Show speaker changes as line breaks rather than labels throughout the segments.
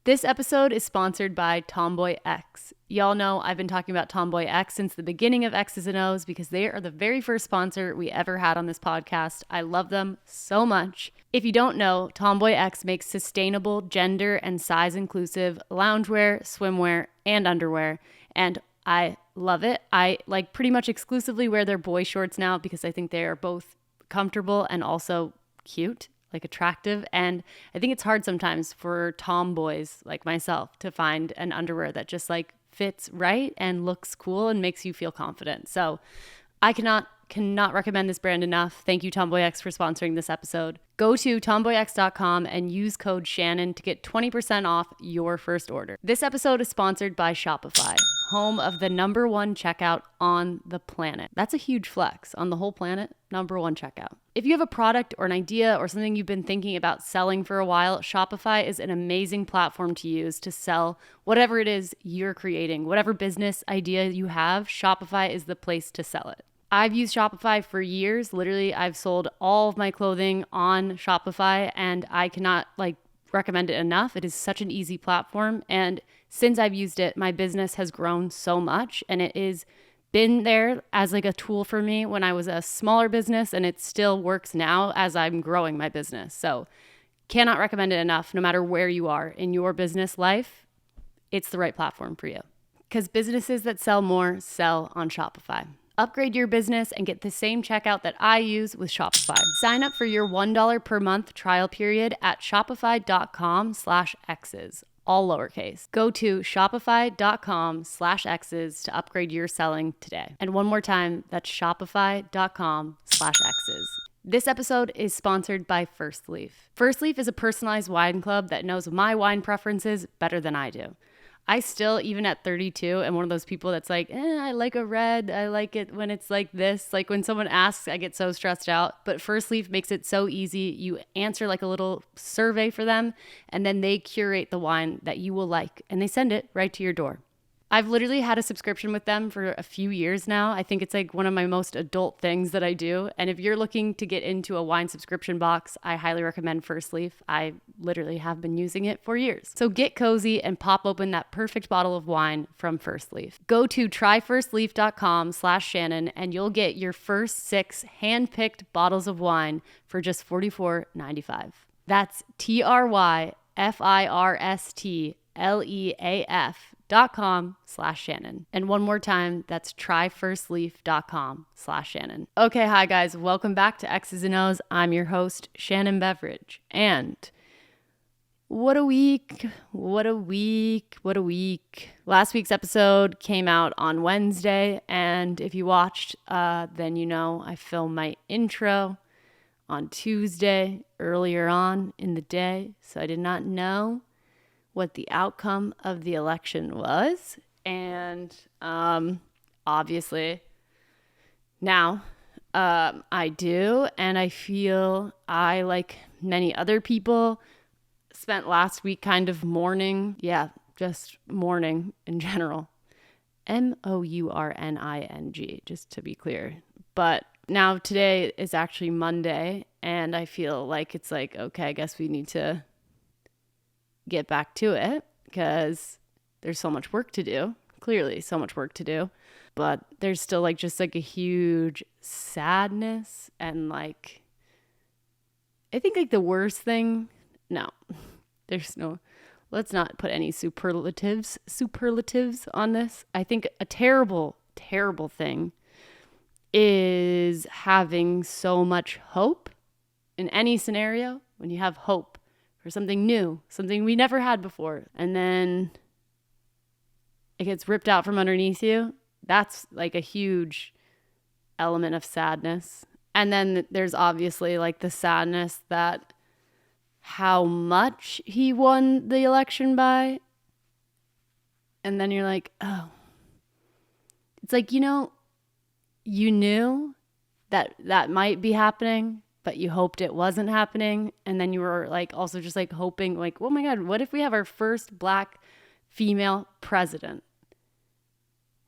This episode is sponsored by Tomboy X. Y'all know I've been talking about Tomboy X since the beginning of X's and O's because they are the very first sponsor we ever had on this podcast. I love them so much. If you don't know, Tomboy X makes sustainable, gender and size inclusive loungewear, swimwear, and underwear. And I love it. I pretty much exclusively wear their boy shorts now because I think they are both comfortable and also cute, attractive. And I think it's hard sometimes for tomboys like myself to find an underwear that just fits right and looks cool and makes you feel confident. So I cannot recommend this brand enough. Thank you, Tomboy X, for sponsoring this episode. Go to tomboyx.com and use code Shannon to get 20% off your first order. This episode is sponsored by Shopify, home of the #1 checkout on the planet. That's a huge flex. On the whole planet, #1 checkout. If you have a product or an idea or something you've been thinking about selling for a while, Shopify is an amazing platform to use to sell whatever it is you're creating. Whatever business idea you have, Shopify is the place to sell it. I've used Shopify for years. Literally, I've sold all of my clothing on Shopify, and I cannot recommend it enough. It is such an easy platform, and since I've used it, my business has grown so much, and it is been there as a tool for me when I was a smaller business, and it still works now as I'm growing my business. So cannot recommend it enough. No matter where you are in your business life, it's the right platform for you, because businesses that sell more sell on Shopify. Upgrade your business and get the same checkout that I use with Shopify. Sign up for your $1 per month trial period at shopify.com/x's, all lowercase. Go to shopify.com/x's to upgrade your selling today. And one more time, that's shopify.com/x's. This episode is sponsored by First Leaf. First Leaf is a personalized wine club that knows my wine preferences better than I do. I still, even at 32, am one of those people that's I like a red. I like it when it's like this. When someone asks, I get so stressed out. But First Leaf makes it so easy. You answer a little survey for them, and then they curate the wine that you will like, and they send it right to your door. I've literally had a subscription with them for a few years now. I think it's one of my most adult things that I do. And if you're looking to get into a wine subscription box, I highly recommend First Leaf. I literally have been using it for years. So get cozy and pop open that perfect bottle of wine from First Leaf. Go to tryfirstleaf.com/Shannon and you'll get your first 6 hand-picked bottles of wine for just $44.95. That's tryfirstleaf.com/Shannon. And one more time, that's tryfirstleaf.com/Shannon. Okay, hi guys. Welcome back to X's and O's. I'm your host, Shannon Beveridge. And what a week. Last week's episode came out on Wednesday. And if you watched, then you know I filmed my intro on Tuesday earlier on in the day. So I did not know what the outcome of the election was. And obviously now I do. And I feel I, like many other people, spent last week kind of mourning. Yeah, just mourning in general. MOURNING, just to be clear. But now today is actually Monday. And I feel it's okay, I guess we need to get back to it because there's so much work to do. Clearly so much work to do, but there's still just a huge sadness. And I think the worst thing, let's not put any superlatives on this. I think a terrible thing is having so much hope in any scenario. When you have hope for something new, something we never had before, and then it gets ripped out from underneath you, that's a huge element of sadness. And then there's obviously the sadness that how much he won the election by. And then you're oh, it's you knew that might be happening, but you hoped it wasn't happening. And then you were also just hoping oh my God, what if we have our first Black female president?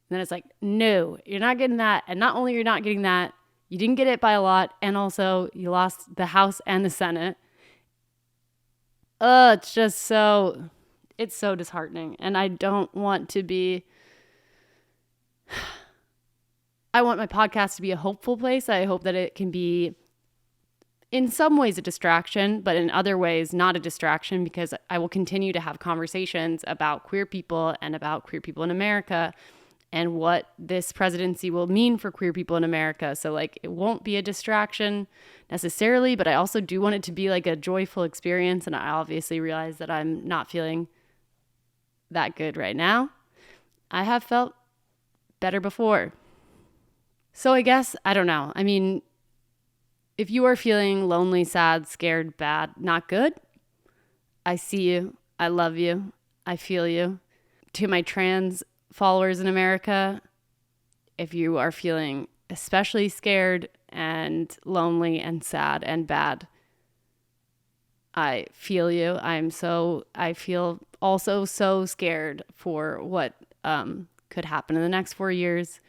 And then it's no, you're not getting that. And not only you're not getting that, you didn't get it by a lot. And also you lost the House and the Senate. It's just so, It's so disheartening. And I don't want to be... I want my podcast to be a hopeful place. I hope that it can be in some ways a distraction, but in other ways not a distraction, because I will continue to have conversations about queer people and about queer people in America and what this presidency will mean for queer people in America. So like, it won't be a distraction necessarily, but I also do want it to be like a joyful experience. And I obviously realize that I'm not feeling that good right now. I have felt better before. So I guess, I don't know. I mean, if you are feeling lonely, sad, scared, bad, not good, I see you. I love you. I feel you. To my trans followers in America, if you are feeling especially scared and lonely and sad and bad, I feel you. I feel also so scared for what could happen in the next 4 years.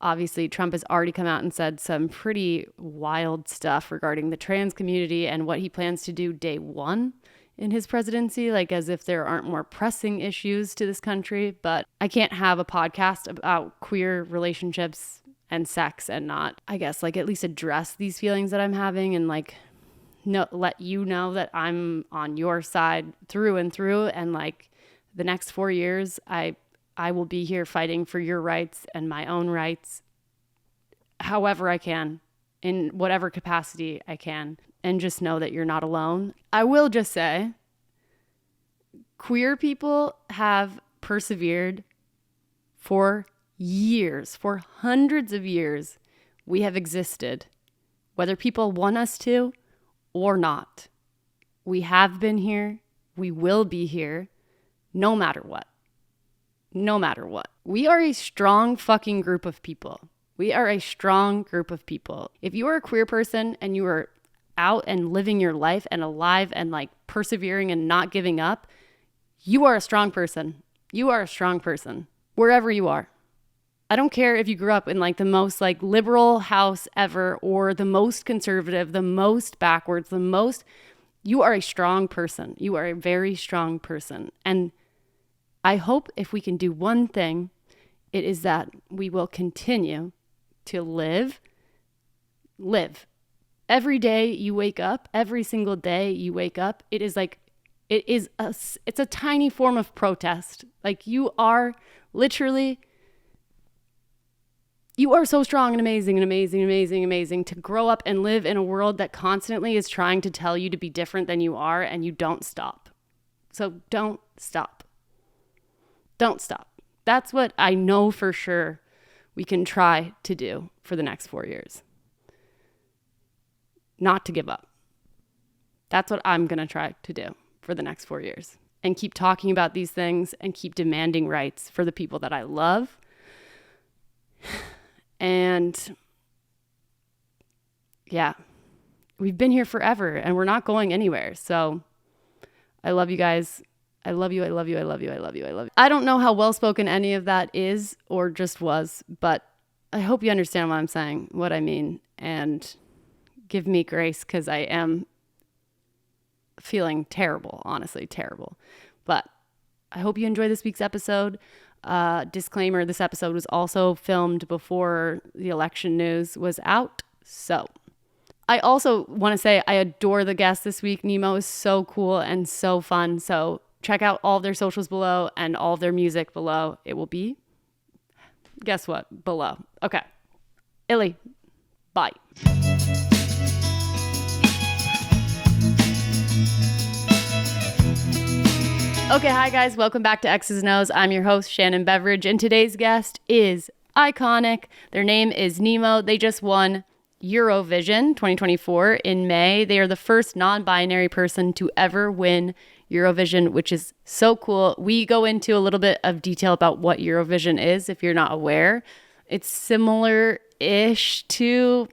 Obviously, Trump has already come out and said some pretty wild stuff regarding the trans community and what he plans to do day one in his presidency, like as if there aren't more pressing issues to this country. But I can't have a podcast about queer relationships and sex and not, I guess, like at least address these feelings that I'm having and like let you know that I'm on your side through and through. And like the next 4 years, I will be here fighting for your rights and my own rights, however I can, in whatever capacity I can, and just know that you're not alone. I will just say, queer people have persevered for years, for hundreds of years. We have existed, whether people want us to or not. We have been here. We will be here, no matter what. No matter what. We are a strong fucking group of people. We are a strong group of people. If you are a queer person and you are out and living your life and alive and like persevering and not giving up, you are a strong person. You are a strong person wherever you are. I don't care if you grew up in like the most like liberal house ever or the most conservative, the most backwards, you are a strong person. You are a very strong person. And I hope if we can do one thing, it is that we will continue to live. Every day you wake up, every single day you wake up, it's a tiny form of protest. Like you are so strong and amazing and amazing, amazing, amazing to grow up and live in a world that constantly is trying to tell you to be different than you are, and you don't stop. So don't stop. Don't stop. That's what I know for sure we can try to do for the next 4 years. Not to give up. That's what I'm going to try to do for the next 4 years. And keep talking about these things and keep demanding rights for the people that I love. And yeah, we've been here forever and we're not going anywhere. So I love you guys. I love you. I love you. I love you. I love you. I love you. I don't know how well spoken any of that is or just was, but I hope you understand what I'm saying, what I mean, and give me grace because I am feeling terrible, honestly, terrible. But I hope you enjoy this week's episode. Disclaimer, this episode was also filmed before the election news was out. So I also want to say I adore the guest this week. Nemo is so cool and so fun. So check out all of their socials below and all of their music below. It will be, guess what, below. Okay. Illy, bye. Okay, hi guys. Welcome back to X's and O's. I'm your host, Shannon Beveridge, and today's guest is iconic. Their name is Nemo. They just won Eurovision 2024 in May. They are the first non-binary person to ever win Eurovision, which is so cool. We go into a little bit of detail about what Eurovision is if you're not aware. It's similar-ish to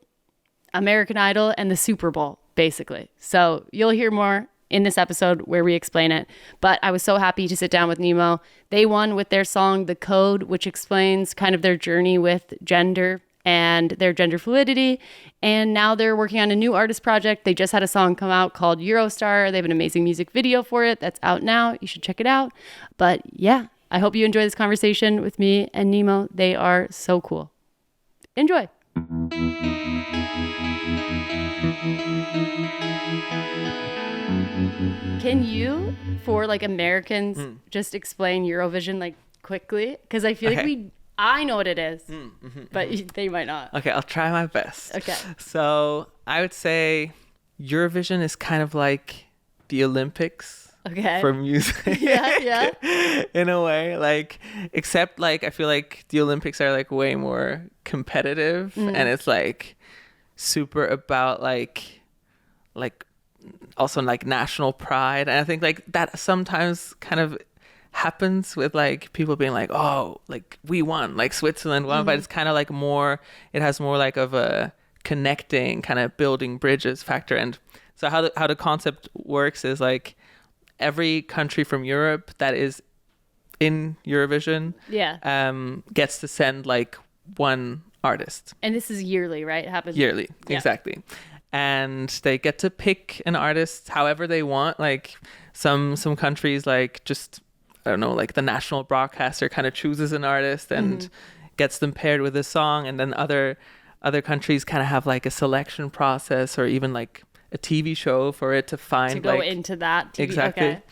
American Idol and the Super Bowl, basically. So you'll hear more in this episode where we explain it. But I was so happy to sit down with Nemo. They won with their song The Code, which explains kind of their journey with gender and their gender fluidity. And now they're working on a new artist project. They just had a song come out called Eurostar. They have an amazing music video for it that's out now. You should check it out. But yeah, I hope you enjoy this conversation with me and Nemo. They are so cool. Enjoy. Can you, for like Americans, just explain Eurovision like quickly? Because I feel like I know what it is, but they might not.
Okay, I'll try my best.
Okay.
So I would say Eurovision is kind of like the Olympics for music.
Yeah.
In a way, like, except like I feel like the Olympics are like way more competitive, and it's like super about like also like national pride. And I think like that sometimes kind of happens with like people being like, oh, like we won, like Switzerland won, but it's kind of like more, it has more like of a connecting kind of building bridges factor. And so how the concept works is like every country from Europe that is in Eurovision gets to send like one artist.
And this is yearly, right? It happens
yearly. Exactly. And they get to pick an artist however they want. Like some countries, like just, I don't know, like the national broadcaster kind of chooses an artist and gets them paired with a song. And then other countries kind of have like a selection process or even like a TV show for it to find.
To go
like,
into that TV.
Exactly.
Okay.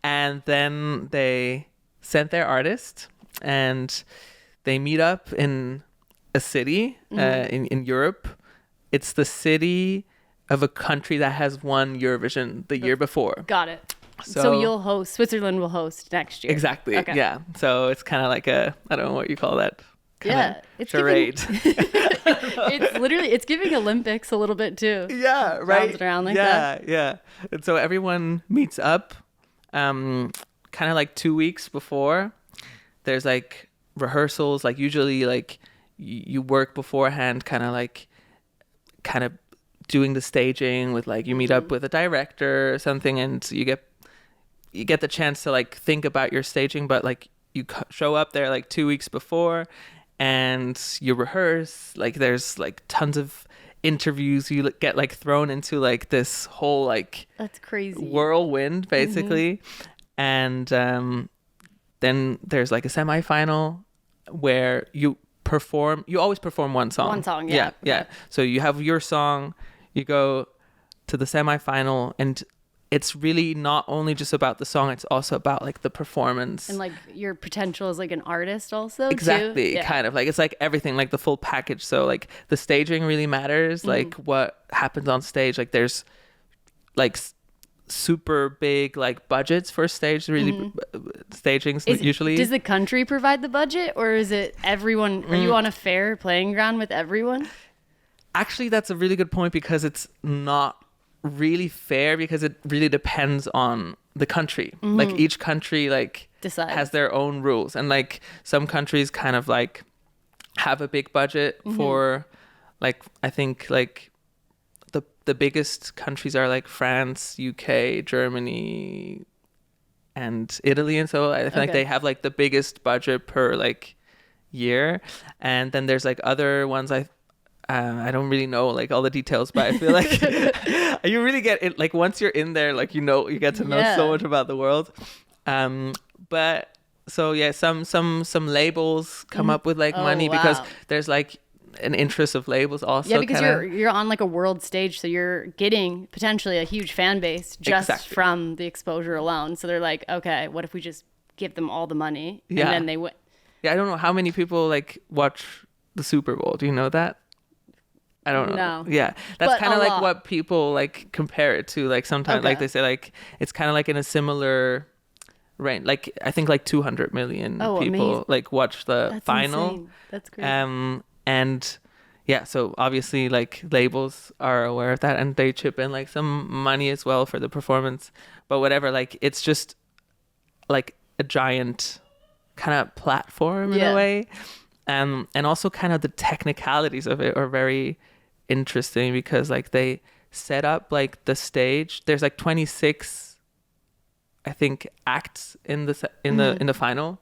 And then they sent their artist and they meet up in a city in Europe. It's the city of a country that has won Eurovision the year before.
Got it. So you'll host, Switzerland will host next year.
Exactly. Okay. Yeah. So it's kind of like I don't know what you call that.
It's
charade.
It's giving Olympics a little bit too.
Yeah. Right.
Bouncing around like that.
Yeah. And so everyone meets up kind of like 2 weeks before. There's like rehearsals, like usually like you work beforehand, kind of doing the staging with like you meet up with a director or something, and you get the chance to like think about your staging, but like you show up there like 2 weeks before and you rehearse. Like there's like tons of interviews. You get like thrown into like this whole like
that's crazy
whirlwind basically. And then there's like a semifinal where you always perform one song. Yeah. So you have your song, you go to the semifinal, and it's really not only just about the song, it's also about like the performance.
And like your potential as like an artist also.
Exactly.
Too. Yeah.
Kind of like, it's like everything, like the full package. So like the staging really matters, like what happens on stage. Like there's like super big like budgets for stage stagings usually.
Does the country provide the budget, or is it everyone? Are you on a fair playing ground with everyone?
Actually, that's a really good point, because it's not really fair, because it really depends on the country. Like each country like
decides,
has their own rules, and like some countries kind of like have a big budget for like, I think like the biggest countries are like France, UK, Germany, and Italy. And so I feel like they have like the biggest budget per like year. And then there's like other ones I don't really know like all the details, but I feel like you really get it. Like once you're in there, like, you get to know so much about the world. But so yeah, some labels come up with like money because there's like an interest of labels also.
Yeah, because you're on like a world stage, so you're getting potentially a huge fan base just from the exposure alone. So they're like, okay, what if we just give them all the money and then they win?
Yeah, I don't know how many people like watch the Super Bowl. Do you know that? I don't know.
No.
Yeah, that's kind of like what people like compare it to. Like sometimes like they say like it's kind of like in a similar range. Like I think like 200 million people like watch the final.
Insane. That's crazy.
And yeah, so obviously like labels are aware of that, and they chip in like some money as well for the performance. But whatever, like it's just like a giant kind of platform in a way. And also kind of the technicalities of it are very interesting, because like they set up like the stage. There's like 26, I think, acts in the final,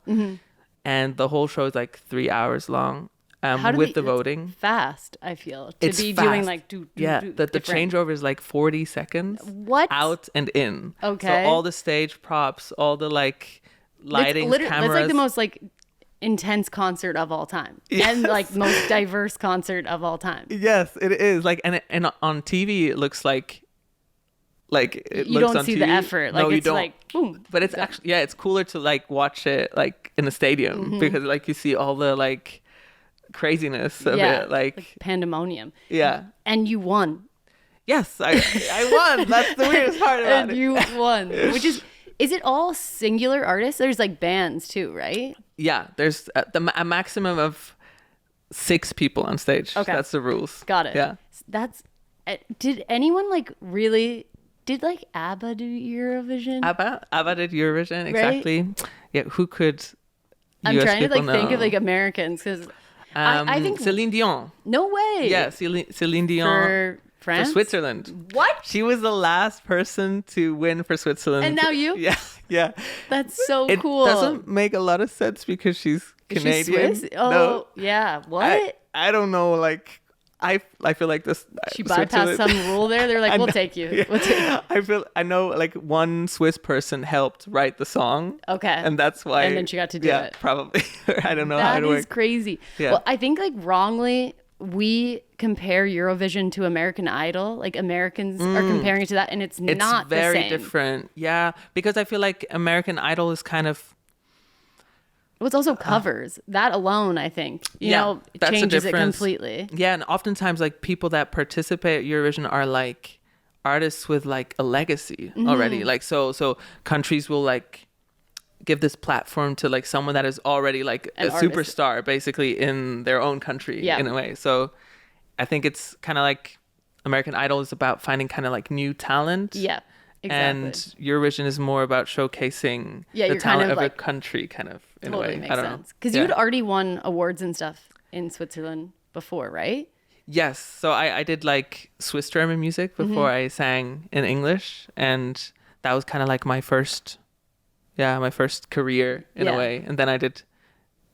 and the whole show is like 3 hours long.
How do
with
they,
the
that's
voting.
fast, I feel, to
It's
be
fast.
doing like
The
different.
changeover is like 40 seconds.
What?
Out and in.
Okay.
So all the stage props, all the like lighting, cameras.
That's like the most like intense concert of all time.
Yes.
And like most diverse concert of all time.
Yes, it is. Like, and on TV it looks like it
You
looks
don't
on
see
TV.
the effort. Like
No, you
it's
don't.
like boom.
But it's actually, it's cooler to like watch it like in a stadium because like you see all the like craziness of it. Like
pandemonium.
yeah.
And you won.
Yes, I won. That's the weirdest part about
And
it.
you won. Which is it all singular artists? There's like bands too, right?
Yeah, there's a maximum of 6 people on stage.
Okay.
That's the rules.
Got it.
Yeah.
That's did anyone like really did like ABBA do Eurovision?
ABBA did Eurovision, exactly. Yeah, who could
I'm
US
trying to like
people
think
know?
of like Americans because I think
Celine Dion.
no way.
Yeah, Celine Dion
For France?
for Switzerland.
What?
She was the last person to win for Switzerland.
And now you?
Yeah, yeah.
That's so
It
cool.
doesn't make a lot of sense because she's
Is she
Canadian.
Swiss? Oh,
No,
yeah. What?
I don't know. Like I feel like this.
She bypassed some rule there. They're like,
I
we'll
know,
take you.
yeah.
We'll take you.
I know like one Swiss person helped write the song.
Okay.
And that's why.
And then she got to do
yeah,
it.
probably. I don't know how
That
it
is
works.
crazy.
Yeah.
Well, I think like wrongly we compare Eurovision to American Idol. Like Americans are comparing it to that, and it's not
very
the same.
different. Yeah, because I feel like American Idol is kind of
Well, it's also covers. That alone, I think, you
Yeah,
know,
that's the
changes it
difference.
completely.
yeah, and oftentimes like people that participate at Eurovision are like artists with like a legacy
Mm-hmm.
already. Like so countries will like give this platform to like someone that is already like
An
a
artist.
superstar basically in their own country
Yeah.
in a way. So I think it's kind of like American Idol is about finding kind of like new talent.
Yeah, exactly.
And Eurovision is more about showcasing
Yeah,
the
you're kind
talent
of
of
like-
a country kind of in
totally
a way.
makes
I don't
sense.
know.
Because
Yeah.
you'd already won awards and stuff in Switzerland before, right?
Yes. So I did like Swiss German music before I sang in English. And that was kind of like my first career in
Yeah.
a way. And then I did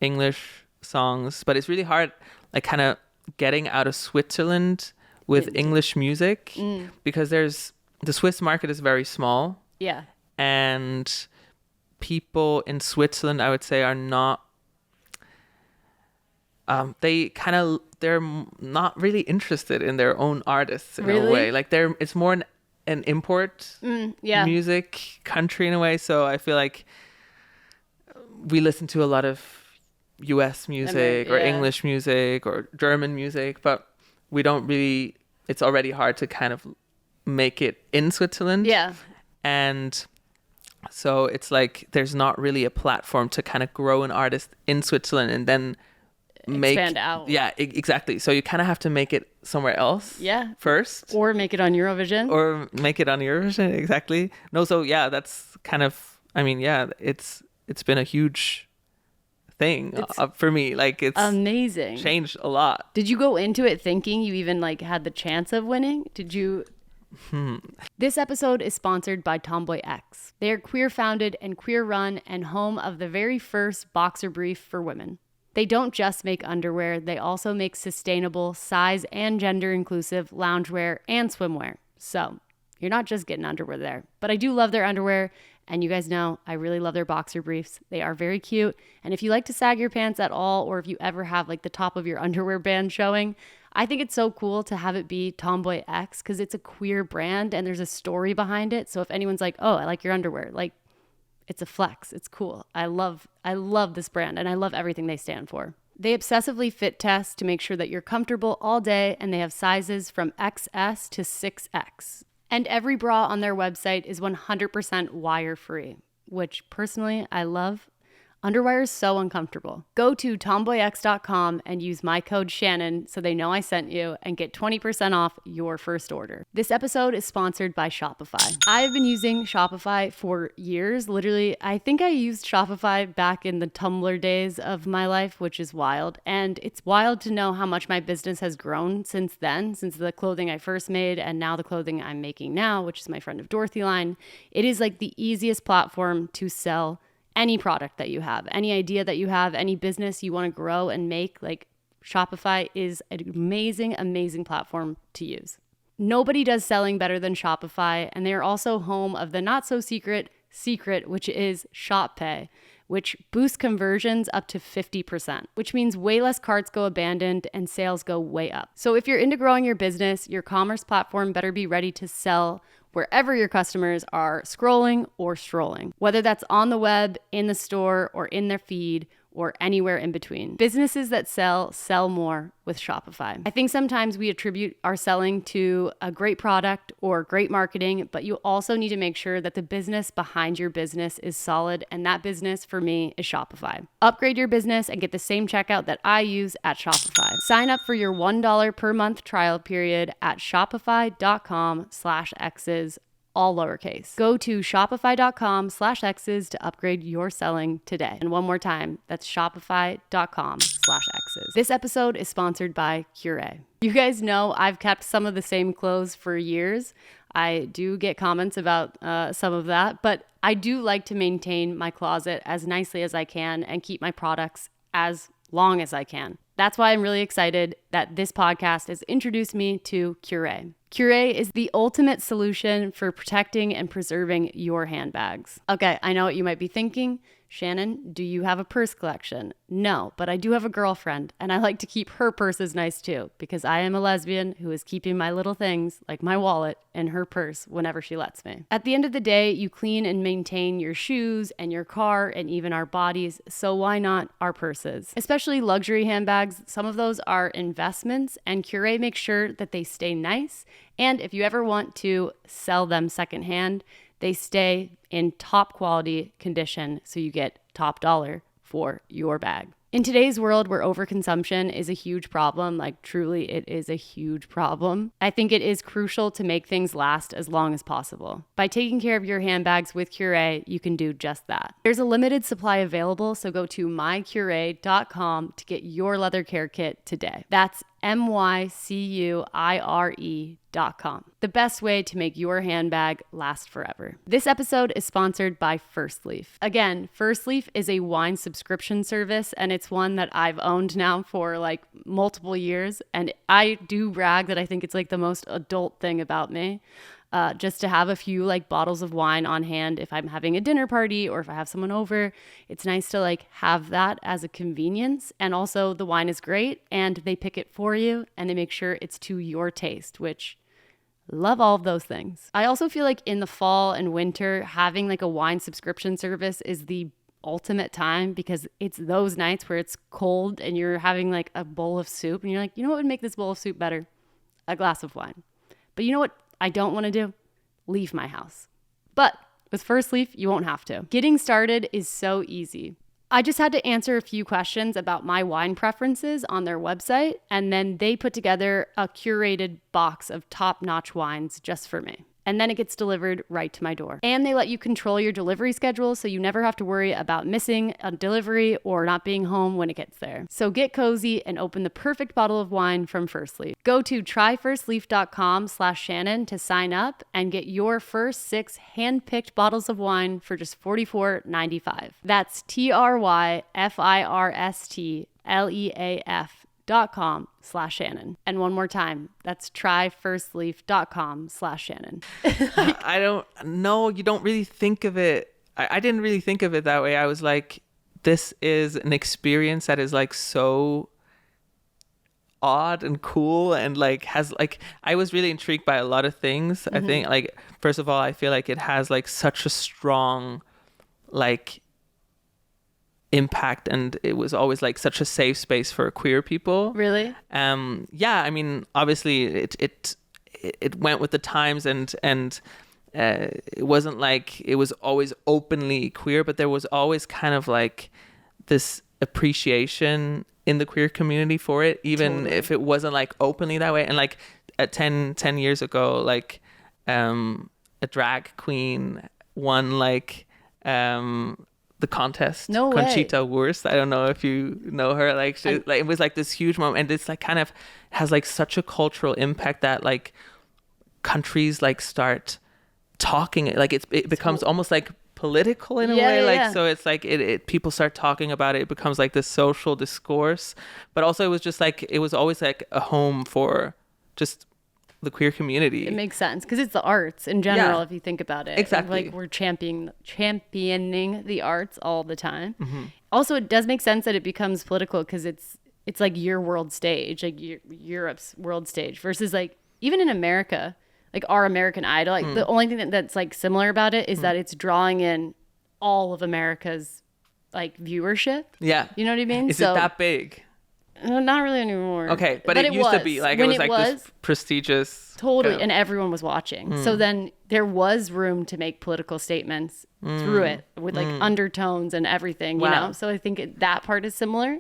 English songs. But it's really hard, like kind of getting out of Switzerland with English music because the Swiss market is very small.
Yeah.
And people in Switzerland, I would say, are not they're not really interested in their own artists in a
Really?
way. Like it's more an import
Yeah.
music country in a way. So I feel like we listen to a lot of US music or
yeah.
English music or German music, but we don't really, it's already hard to kind of make it in Switzerland.
Yeah.
And so it's like there's not really a platform to kind of grow an artist in Switzerland and then
Expand out.
Yeah, exactly. So you kind of have to make it somewhere else.
Yeah.
First.
Or make it on Eurovision.
Or make it on Eurovision. Exactly. No, so yeah, that's kind of, I mean, yeah, it's been a huge thing for me. Like it's
amazing.
changed a lot.
Did you go into it thinking you even like had the chance of winning? Did you? This episode is sponsored by Tomboy X. They are queer founded and queer run and home of the very first boxer brief for women. They don't just make underwear, they also make sustainable, size and gender inclusive loungewear and swimwear. So you're not just getting underwear there, but I do love their underwear. And you guys know I really love their boxer briefs. They are very cute. And if you like to sag your pants at all, or if you ever have like the top of your underwear band showing, I think it's so cool to have it be Tomboy X because it's a queer brand and there's a story behind it. So if anyone's like, oh, I like your underwear, like it's a flex. It's cool. I love this brand and I love everything they stand for. They obsessively fit test to make sure that you're comfortable all day, and they have sizes from XS to 6X. And every bra on their website is 100% wire-free, which personally I love. Underwire is so uncomfortable. Go to tomboyx.com and use my code Shannon so they know I sent you and get 20% off your first order. This episode is sponsored by Shopify. I've been using Shopify for years. Literally, I think I used Shopify back in the Tumblr days of my life, which is wild. And it's wild to know how much my business has grown since then, since the clothing I first made and now the clothing I'm making now, which is my Friend of Dorothy line. It is like the easiest platform to sell any product that you have, any idea that you have, any business you want to grow and make. Like Shopify is an amazing, amazing platform to use. Nobody does selling better than Shopify, and they are also home of the not so secret, which is Shop Pay, which boosts conversions up to 50%, which means way less carts go abandoned and sales go way up. So if you're into growing your business, your commerce platform better be ready to sell wherever your customers are scrolling or strolling, whether that's on the web, in the store, or in their feed, or anywhere in between. Businesses that sell more with Shopify. I think sometimes we attribute our selling to a great product or great marketing, but you also need to make sure that the business behind your business is solid, and that business for me is Shopify. Upgrade your business and get the same checkout that I use at Shopify. Sign up for your $1 per month trial period at shopify.com/X's, all lowercase. Go to shopify.com/X's to upgrade your selling today. And one more time, that's shopify.com/X's. This episode is sponsored by Cure. You guys know I've kept some of the same clothes for years. I do get comments about some of that, but I do like to maintain my closet as nicely as I can and keep my products as long as I can. That's why I'm really excited that this podcast has introduced me to Cure. Cure is the ultimate solution for protecting and preserving your handbags. Okay, I know what you might be thinking. Shannon, do you have a purse collection? No, but I do have a girlfriend, and I like to keep her purses nice too, because I am a lesbian who is keeping my little things, like my wallet, in her purse whenever she lets me. At the end of the day, you clean and maintain your shoes and your car and even our bodies, so why not our purses? Especially luxury handbags, some of those are investments, and Cure makes sure that they stay nice, and if you ever want to sell them secondhand, they stay in top quality condition, so you get top dollar for your bag. In today's world where overconsumption is a huge problem, like truly it is a huge problem, I think it is crucial to make things last as long as possible. By taking care of your handbags with Cure, you can do just that. There's a limited supply available, so go to mycure.com to get your leather care kit today. That's mycure.com. The best way to make your handbag last forever. This episode is sponsored by First Leaf. Again, First Leaf is a wine subscription service, and it's one that I've owned now for like multiple years. And I do brag that I think it's like the most adult thing about me. Just to have a few like bottles of wine on hand if I'm having a dinner party or if I have someone over. It's nice to like have that as a convenience. And also the wine is great and they pick it for you and they make sure it's to your taste, which love all of those things. I also feel like in the fall and winter, having like a wine subscription service is the ultimate time, because it's those nights where it's cold and you're having like a bowl of soup and you're like, you know what would make this bowl of soup better? A glass of wine. But you know what I don't want to do? Leave my house. But with First Leaf, you won't have to. Getting started is so easy. I just had to answer a few questions about my wine preferences on their website, and then they put together a curated box of top-notch wines just for me. And then it gets delivered right to my door. And they let you control your delivery schedule, so you never have to worry about missing a delivery or not being home when it gets there. So get cozy and open the perfect bottle of wine from First Leaf. Go to tryfirstleaf.com/Shannon to sign up and get your first 6 hand-picked bottles of wine for just $44.95. That's tryfirstleaf.com/Shannon. And one more time, that's tryfirstleaf.com/Shannon.
I don't know. You don't really think of it. I didn't really think of it that way. I was like, this is an experience that is like so odd and cool and like has like, I was really intrigued by a lot of things. Mm-hmm. I think like, first of all, I feel like it has like such a strong like impact, and it was always like such a safe space for queer people.
Really?
Yeah, I mean, obviously it went with the times, and it wasn't like it was always openly queer, but there was always kind of like this appreciation in the queer community for it, even totally. If it wasn't like openly that way. And like at 10 years ago, like a drag queen won like the contest.
No way.
Conchita Wurst. I don't know if you know her. Like, like it was like this huge moment, and it's like kind of has like such a cultural impact that like countries like start talking. Like it becomes almost like political in a way, like so it's like it people start talking about it, it becomes like this social discourse, but also it was just like it was always like a home for just the queer community.
It makes sense because it's the arts in general,
Yeah.
if you think about it.
Exactly.
Like we're championing the arts all the time. Also, it does make sense that it becomes political because it's like your world stage, like Europe's world stage versus like even in America, like our American Idol, like the only thing that's like similar about it is that it's drawing in all of America's like viewership.
Yeah.
You know what I mean?
Is it that big?
No, not really anymore.
Okay, but it used to be like
when
it was like this prestigious
totally,
kind of-
and everyone was watching. So then there was room to make political statements through it with like undertones and everything, you
Wow.
know. So I think that part is similar,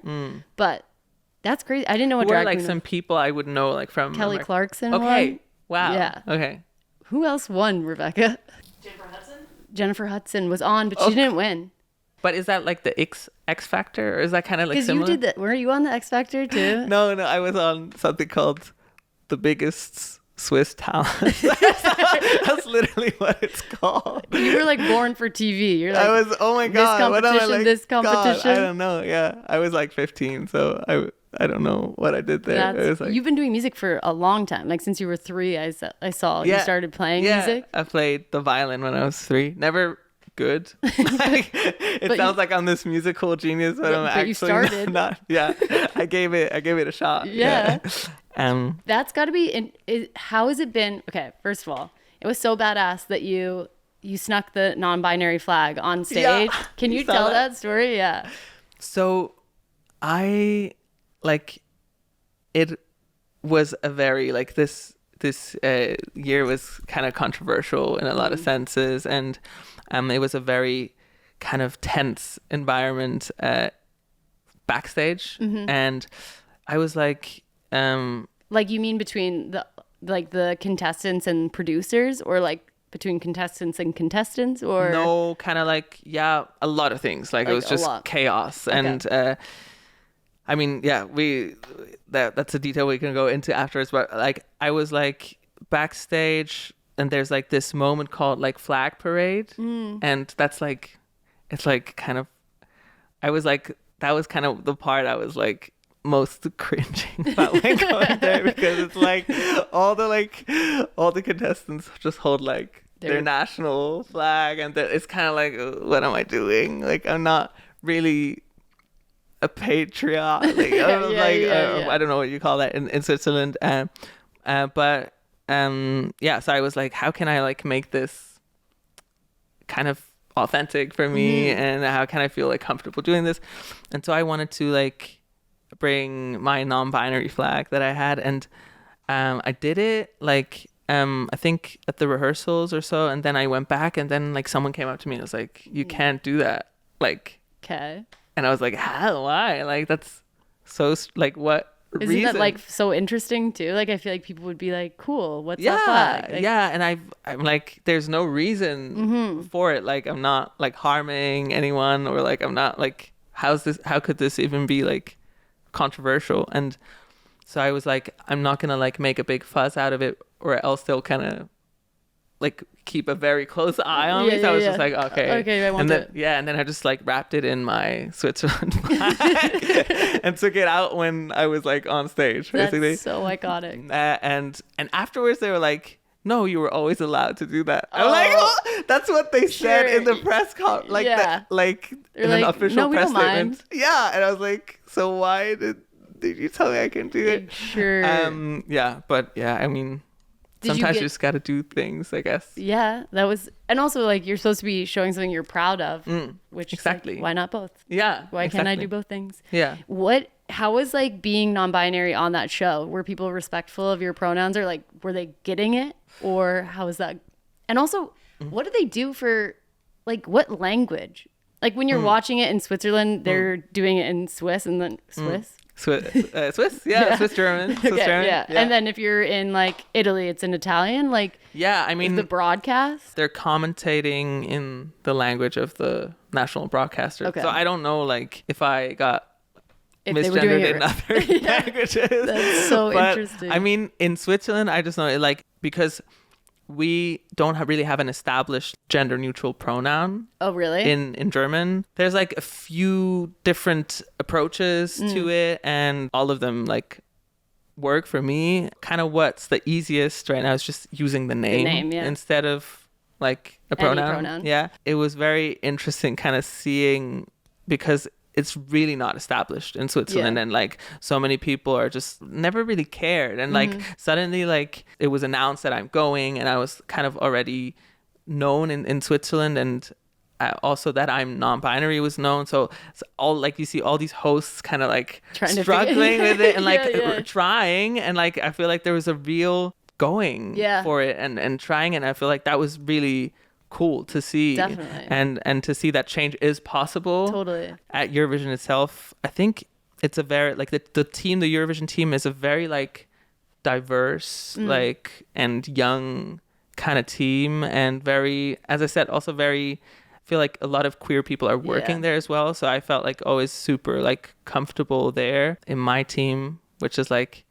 but that's crazy. I didn't know what
Who are
drag
like
queen
some people I would know like from
Kelly
America.
Clarkson
Okay.
won.
Wow.
Yeah.
Okay.
Who else won, Rebecca? Jennifer Hudson was on, but she didn't win.
But is that like the X Factor, or is that kind of like
Because you
similar?
did that. Were you on the X Factor too?
No, I was on something called The Biggest Swiss Talent. That's literally what it's called.
You were like born for TV. You're like,
I was, oh my God. what am I,
competition,
like,
this
God,
competition.
I don't know. Yeah. I was like 15, so I don't know what I did there. It was like,
You've been doing music for a long time. Like since you were 3, I saw you started playing music.
I played the violin when I was 3. Never good. Like, it
But
sounds like I'm this musical genius, but I'm
but
actually
you started.
not. Yeah. I gave it a shot.
Yeah.
That's
got to be. How has it been? Okay, first of all, it was so badass that you snuck the non-binary flag on stage.
Yeah,
Can you
you saw
tell
that?
that story? Yeah.
So I like it was a very like this year was kind of controversial in a lot of senses, and it was a very kind of tense environment backstage, and I was like
Like you mean between the contestants and producers, or like between contestants and contestants, or
no, kind of like a lot of things, like it
Like
was
a
just
lot.
chaos.
Okay.
And I mean, that's a detail we can go into afterwards, but like I was like backstage, and there's like this moment called like flag parade, and that's like, it's like kind of, I was like, that was kind of the part I was like most cringing about when going there, because it's like all the contestants just hold like their national flag, and it's kind of like, what am I doing? Like I'm not really a patriot. Like, I don't know what you call that in Switzerland. But so I was like, how can I like make this kind of authentic for me, and how can I feel like comfortable doing this? And so I wanted to like bring my non-binary flag that I had, and I did it like I think at the rehearsals or so, and then I went back, and then like someone came up to me and was like, you can't do that, like.
Okay.
And I was like, how? Why? Like, that's so, like, what
Isn't
reason?
that like so interesting too? Like I feel like people would be like, cool, what's that flag? Like,
yeah. And I'm like, there's no reason for it. Like, I'm not like harming anyone, or like, I'm not like, how could this even be like controversial? And so I was like, I'm not going to like make a big fuss out of it, or else they'll kind of like keep a very close eye on me. So I was just like, okay,
I want
and then
it.
and then I just like wrapped it in my Switzerland flag and took it out when I was like on stage, basically.
That's so iconic.
And afterwards they were like, no, you were always allowed to do that. I'm like, oh, that's what they said in the press conference, like like in an official
no, we
press
don't mind.
statement. Yeah, and I was like, so why did you tell me I can do it?
Sure.
But I mean, sometimes you just got to do things, I guess.
Yeah, that was, and also like you're supposed to be showing something you're proud of, which
exactly.
Like, why not both?
Yeah.
Why can't I do both things?
Yeah.
How was like being non-binary on that show? Were people respectful of your pronouns, or like were they getting it, or how was that? And also, what do they do for like what language? Like when you're watching it in Switzerland, they're doing it in Swiss, and then Swiss.
Swiss, Swiss German.
Yeah. And then if you're in like Italy, it's in Italian. Like,
I mean,
the broadcast.
They're commentating in the language of the national broadcaster.
Okay.
So I don't know, like, if I got
If they were doing
misgendered
it
in other languages.
That's so
But,
interesting.
I mean, in Switzerland, I just know it, like, because we don't really have an established gender neutral pronoun.
Oh, really?
In German. There's like a few different approaches to it, and all of them like work for me. Kind of what's the easiest right now is just using the name, instead of like a pronoun. Yeah. It was very interesting kind of seeing, because it's really not established in Switzerland, and like so many people are just never really cared, and like suddenly like it was announced that I'm going, and I was kind of already known in Switzerland, and also that I'm non-binary was known, so it's all like you see all these hosts kind of like struggling with it, and like trying, and like I feel like there was a real going for it, and trying, and I feel like that was really cool to see.
Definitely.
And to see that change is possible.
Totally.
At Eurovision itself, I think it's a very like the Eurovision team is a very like diverse like and young kind of team, and very, as I said, also very, I feel like a lot of queer people are working there as well, so I felt like always super like comfortable there. In my team, which is like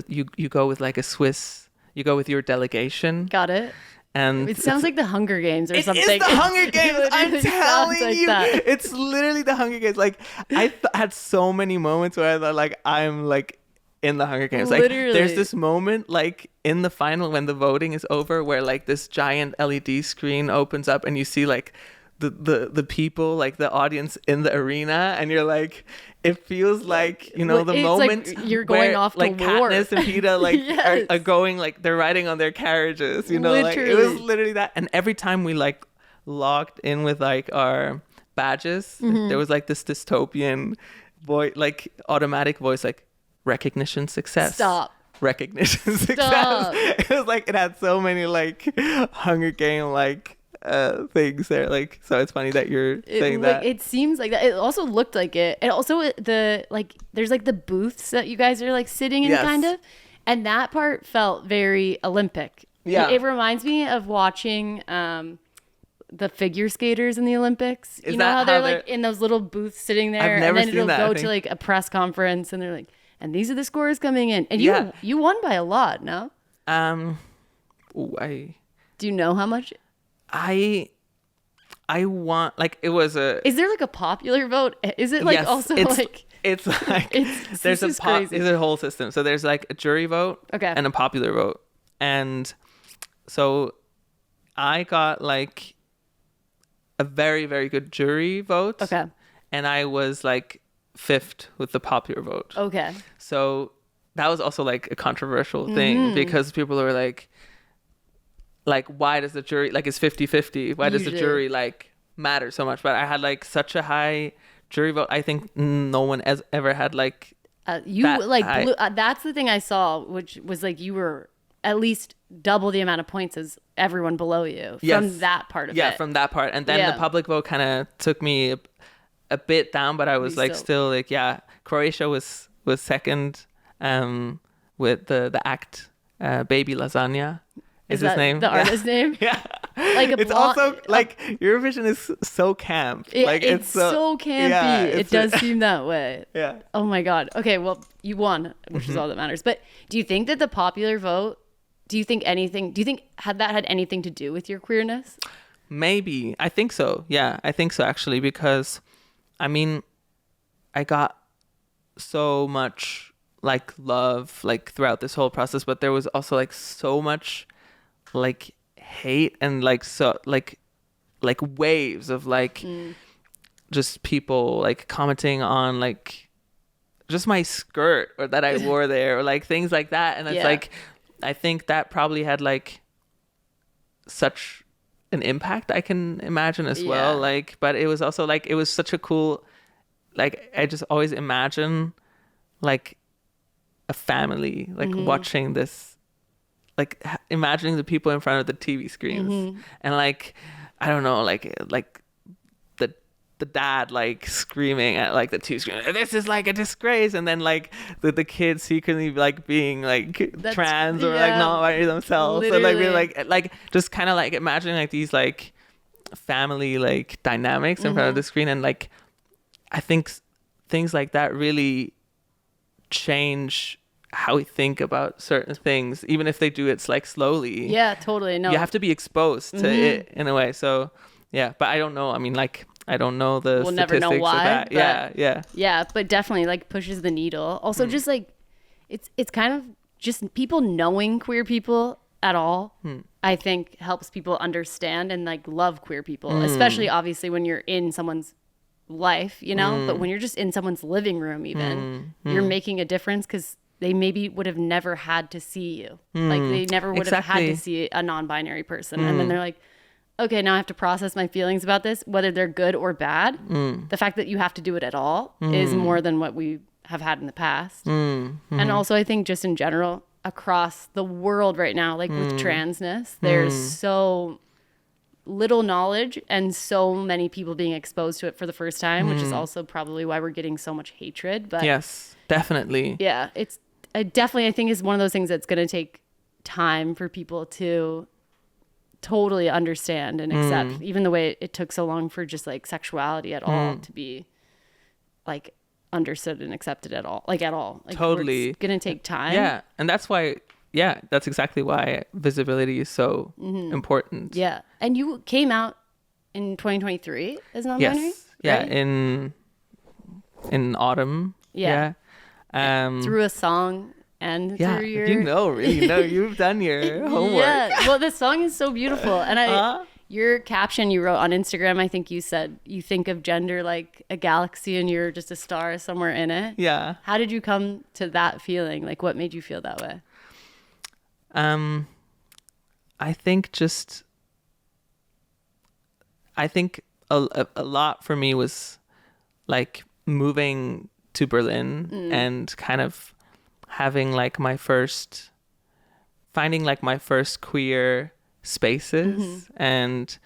you go with like you go with your delegation.
Got it.
And
it sounds like the Hunger Games or something.
It is the Hunger Games. I'm telling
like
you,
that.
It's literally the Hunger Games. Like I had so many moments where I thought like I'm like in the Hunger Games. Like
literally.
There's this moment like in the final when the voting is over where like this giant LED screen opens up and you see like the people, like the audience in the arena, and you're like, it feels like, you know, the moment
like you're going
where,
off to
like
war.
Katniss and Peeta like are going, like they're riding on their carriages, you know,
literally.
like it was literally that. And every time we like logged in with like our badges, there was like this dystopian voice, like automatic voice, like recognition success.
Stop.
Recognition success. It was like, it had so many like Hunger Game like things there, like, so it's funny that you're saying that.
It seems like that. It also looked like it. And also the like there's like the booths that you guys are like sitting in, kind of, and that part felt very Olympic. It reminds me of watching the figure skaters in the Olympics. You know how they're like in those little booths sitting there,
I've never
and then
seen
it'll
that,
go to like a press conference, and they're like, and these are the scores coming in, and you won by a lot. No? Do you know how much?
I want, like, it was a...
Is there like a popular vote? Is it like also like...
It's like... there's a whole system. So there's like a jury vote and a popular vote. And so I got like a very, very good jury vote.
Okay.
And I was like 5th with the popular vote.
Okay.
So that was also like a controversial thing, because people were like, why does the jury, like, it's 50-50, why does the jury like matter so much? But I had like such a high jury vote. I think no one has ever had like
that's the thing I saw, which was like you were at least double the amount of points as everyone below you from that part of it.
From that part. And then the public vote kind of took me a bit down, but I was like still like, Croatia was second with the act Baby Lasagna. Is his name
the artist name?
Yeah.
Like
it's also like Eurovision is so camp.
It's so campy. Yeah, it does seem that way.
Yeah.
Oh my God. Okay, well, you won, which is all that matters. But do you think that the popular vote, had that had anything to do with your queerness?
Maybe. I think so. Yeah, I think so actually, because I mean, I got so much like love like throughout this whole process, but there was also like so much like hate and like so like waves of like just people like commenting on like just my skirt or that I wore there or like things like that, and it's like I think that probably had like such an impact, I can imagine as well, like, but it was also like it was such a cool, like, I just always imagine like a family like watching this, like imagining the people in front of the TV screens and like I don't know, like the dad like screaming at like the TV screen, this is like a disgrace, and then like the kids secretly like being like trans or like not binary themselves. Literally. So like really like just kind of like imagining like these like family like dynamics in front of the screen, and like I think things like that really change how we think about certain things, even if they do it like slowly.
Yeah, totally. No,
You have to be exposed to it in a way. So yeah, but I don't know. I mean, like, I don't know the
we'll
statistics
never know why,
of that.
but
Yeah.
yeah, but definitely like pushes the needle. Also, just like it's kind of just people knowing queer people at all. I think helps people understand and like love queer people, especially obviously when you're in someone's life, you know. But when you're just in someone's living room, even you're making a difference because they maybe would have never had to see you. Like they never would have had to see a non-binary person, and then they're like, okay, now I have to process my feelings about this, whether they're good or bad. The fact that you have to do it at all is more than what we have had in the past. And also I think just in general across the world right now, like with transness, there's so little knowledge and so many people being exposed to it for the first time, which is also probably why we're getting so much hatred. But
Yes, definitely.
yeah, it's definitely, I think, is one of those things that's going to take time for people to totally understand and accept, even the way it took so long for just like sexuality at all to be like understood and accepted at all. Like
Totally.
it's gonna take time.
Yeah, and that's why. Yeah, that's exactly why visibility is so important.
Yeah, and you came out in 2023 as non-binary.
Yes. Yeah,
right?
in autumn.
Yeah.
Yeah.
Through a song and
Yeah,
through your
you've done your homework.
Yeah, well, the song is so beautiful, and your caption you wrote on Instagram, I think you said you think of gender like a galaxy and you're just a star somewhere in it.
Yeah.
How did you come to that feeling? Like, what made you feel that way?
I think a lot for me was like moving to Berlin and kind of having like finding like my first queer spaces and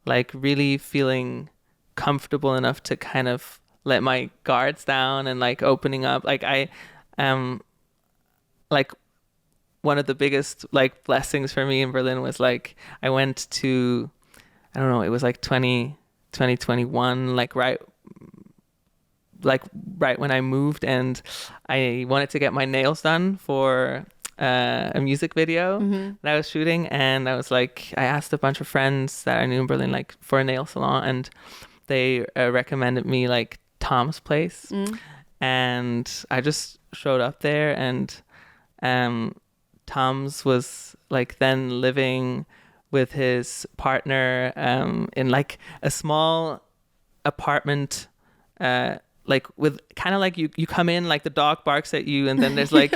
like really feeling comfortable enough to kind of let my guards down and like opening up. Like I like one of the biggest like blessings for me in Berlin was like I went to, I don't know, it was like 2021, like right when I moved, and I wanted to get my nails done for a music video that I was shooting, and I was like, I asked a bunch of friends that I knew in Berlin like for a nail salon, and they recommended me like Tom's Place, and I just showed up there, and Tom's was like then living with his partner in like a small apartment, like with kind of like you come in, like the dog barks at you, and then there's like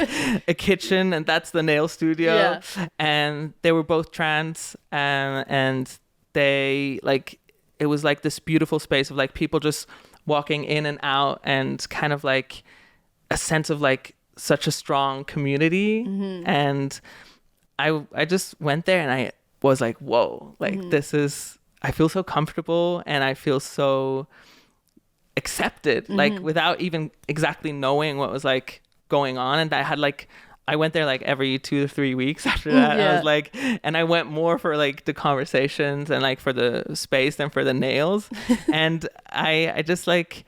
a kitchen, and that's the nail studio.
Yeah.
And they were both trans, and they like, it was like this beautiful space of like people just walking in and out, and kind of like a sense of like such a strong community. And I just went there and I was like, whoa, like this is, I feel so comfortable and I feel so accepted, like without even exactly knowing what was like going on. And I had like, I went there like every 2 to 3 weeks after that.
Yeah.
I was like, and I went more for like the conversations and like for the space than for the nails. And I just like,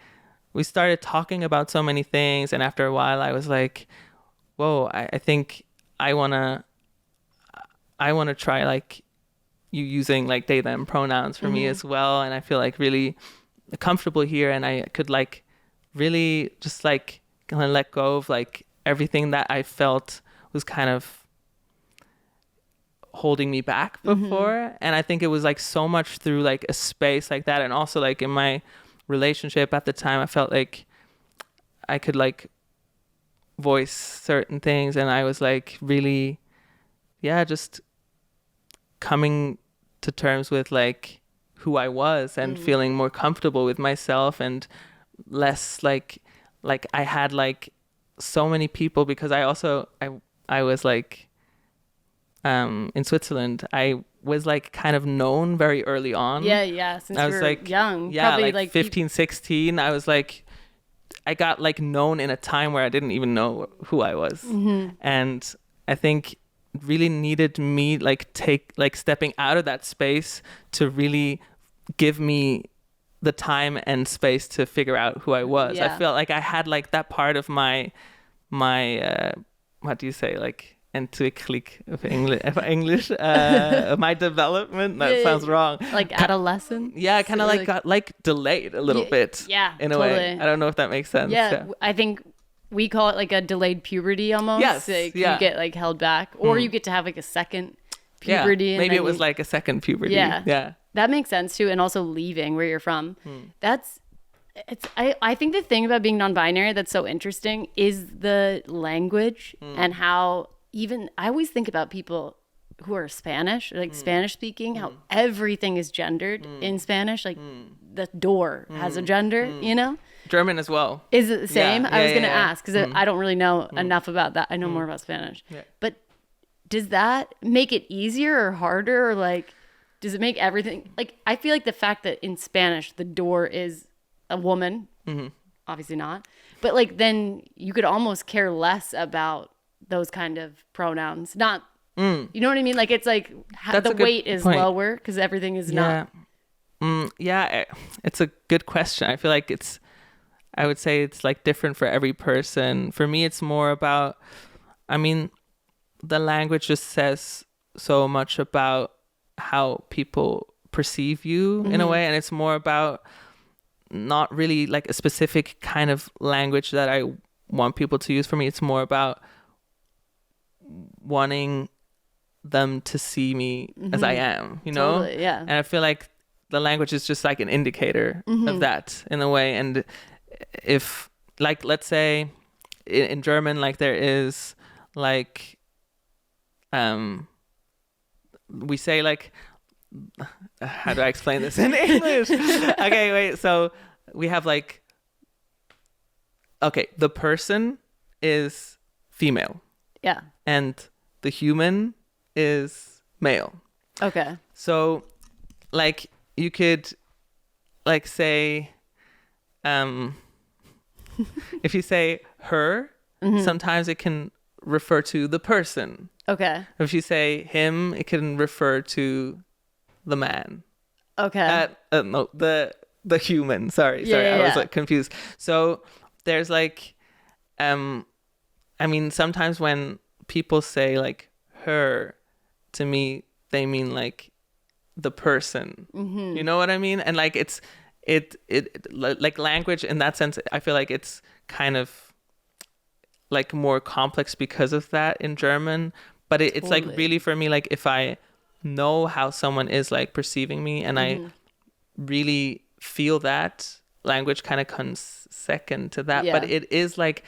we started talking about so many things. And after a while I was like, whoa, I think I want to try like you using like they them pronouns for me as well. And I feel like really comfortable here, and I could like really just like kind of let go of like everything that I felt was kind of holding me back before. And I think it was like so much through like a space like that. And also like in my relationship at the time, I felt like I could like voice certain things, and I was like really, yeah, just coming to terms with like who I was and feeling more comfortable with myself, and less like I had like so many people, because I also I was like in Switzerland, I was like kind of known very early on.
Since
I
you
was
were
like
young,
yeah,
probably
like 15 16 I was like, I got like known in a time where I didn't even know who I was. And I think really needed me like stepping out of that space to really give me the time and space to figure out who I was. I felt like I had like that part of my what do you say, like entwikkelijk of English, my development, that sounds wrong,
like adolescence.
Yeah, kind of like got like delayed a little bit.
Yeah,
in a
totally.
way. I don't know if that makes sense.
Yeah, I think we call it like a delayed puberty almost.
Yes,
like
yeah.
you get like held back, or you get to have like a second puberty.
Yeah, maybe it was like a second puberty. Yeah.
That makes sense too. And also leaving where you're from. I think the thing about being non-binary that's so interesting is the language and how even I always think about people who are Spanish, like Spanish speaking, how everything is gendered in Spanish. Like the door has a gender, you know?
German as well.
Is it the same? I was going to ask because I don't really know enough about that. I know more about Spanish. Yeah. But does that make it easier or harder, or like, does it make everything like, I feel like the fact that in Spanish the door is a woman, obviously not, but like then you could almost care less about those kind of pronouns. Not, you know what I mean? Like it's like the weight is lower because everything is not.
Yeah, it's a good question. I feel like I would say it's like different for every person. For me, it's more about, I mean, the language just says so much about how people perceive you in a way, and it's more about not really like a specific kind of language that I want people to use. For me, it's more about wanting them to see me as I am, you know?
Totally, yeah.
And I feel like the language is just like an indicator of that in a way. And if like, let's say in German, like there is like, we say like, how do I explain this in English? Okay, wait. So we have like, okay, the person is female.
Yeah.
And the human is male.
Okay.
So like you could like say, if you say her, sometimes it can refer to the person.
Okay.
If you say him, it can refer to the man.
Okay.
No, the human. Sorry, I was like confused. So there's like, I mean, sometimes when people say like her, to me they mean like the person. You know what I mean? And like it like language in that sense, I feel like it's kind of like more complex because of that in German. But it's like really for me, like if I know how someone is like perceiving me and I really feel that, language kind of comes second to that. But it is like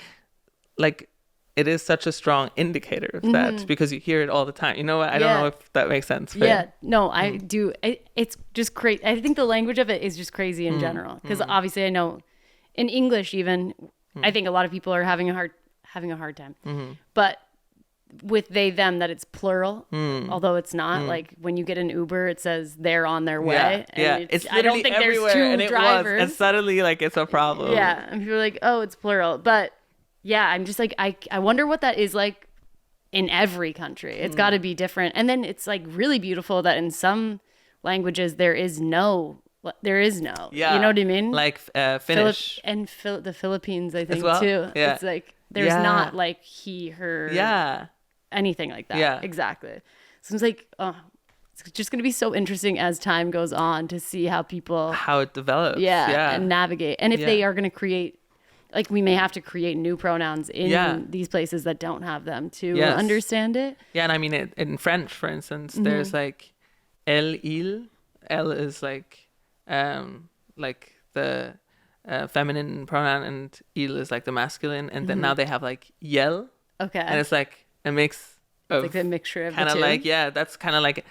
it is such a strong indicator of that because you hear it all the time. You know what? I don't know if that makes sense.
No, I do. It's just crazy. I think the language of it is just crazy in general because obviously I know in English even, I think a lot of people are having a hard time. But with they them, that it's plural, although it's not. Like when you get an Uber, it says they're on their way. And
it's
I don't think there's two drivers.
And suddenly like it's a problem.
Yeah, and people are like, oh, it's plural. But yeah, I'm just like, I wonder what that is like in every country. It's got to be different. And then it's like really beautiful that in some languages there is no. Yeah, you know what I mean?
Like Finnish
and the Philippines, I think
well?
too.
Yeah.
It's like there's not like he, her, anything like that.
Yeah,
exactly. So it's like, oh, it's just gonna be so interesting as time goes on to see how
it develops.
And navigate. And if they are gonna create, like we may have to create new pronouns in these places that don't have them to understand it.
Yeah, and I mean in French, for instance, there's like elle, il. Elle is like the feminine pronoun, and il is like the masculine, and then now they have like yell. Okay. And it's like a mix of
like a mixture of
kind of like that's kind of like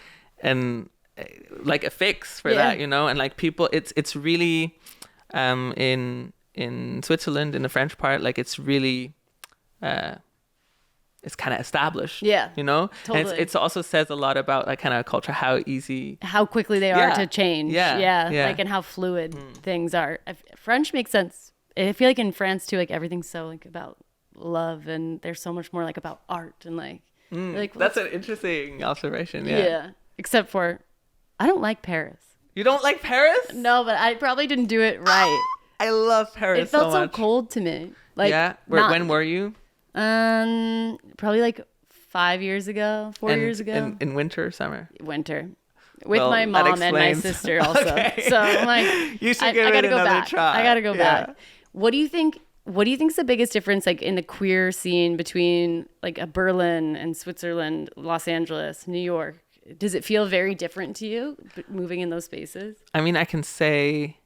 like a fix for that, you know. And like people, it's really in Switzerland, in the French part, like it's really it's kind of established, you know. Totally. And it also says a lot about like kind of culture, how
quickly they are to change, like and how fluid things are. French makes sense. I feel like in France too, like everything's so like about love, and there's so much more like about art and like
that's an interesting observation.
Except for I don't like Paris.
You don't like Paris?
No, but I probably didn't do it right.
I love Paris.
It felt
so
cold to me. Like
when were you?
Probably like 5 years ago, 4 years ago.
In winter or summer?
Winter. With
Well,
my
that
mom and my
explains.
sister also.
Okay.
So I'm like,
You should
I
give it
gotta go
another
back.
try.
I gotta go
Yeah.
back. What do you think is the biggest difference like in the queer scene between like a Berlin and Switzerland, Los Angeles, New York? Does it feel very different to you moving in those spaces?
I mean, I can say,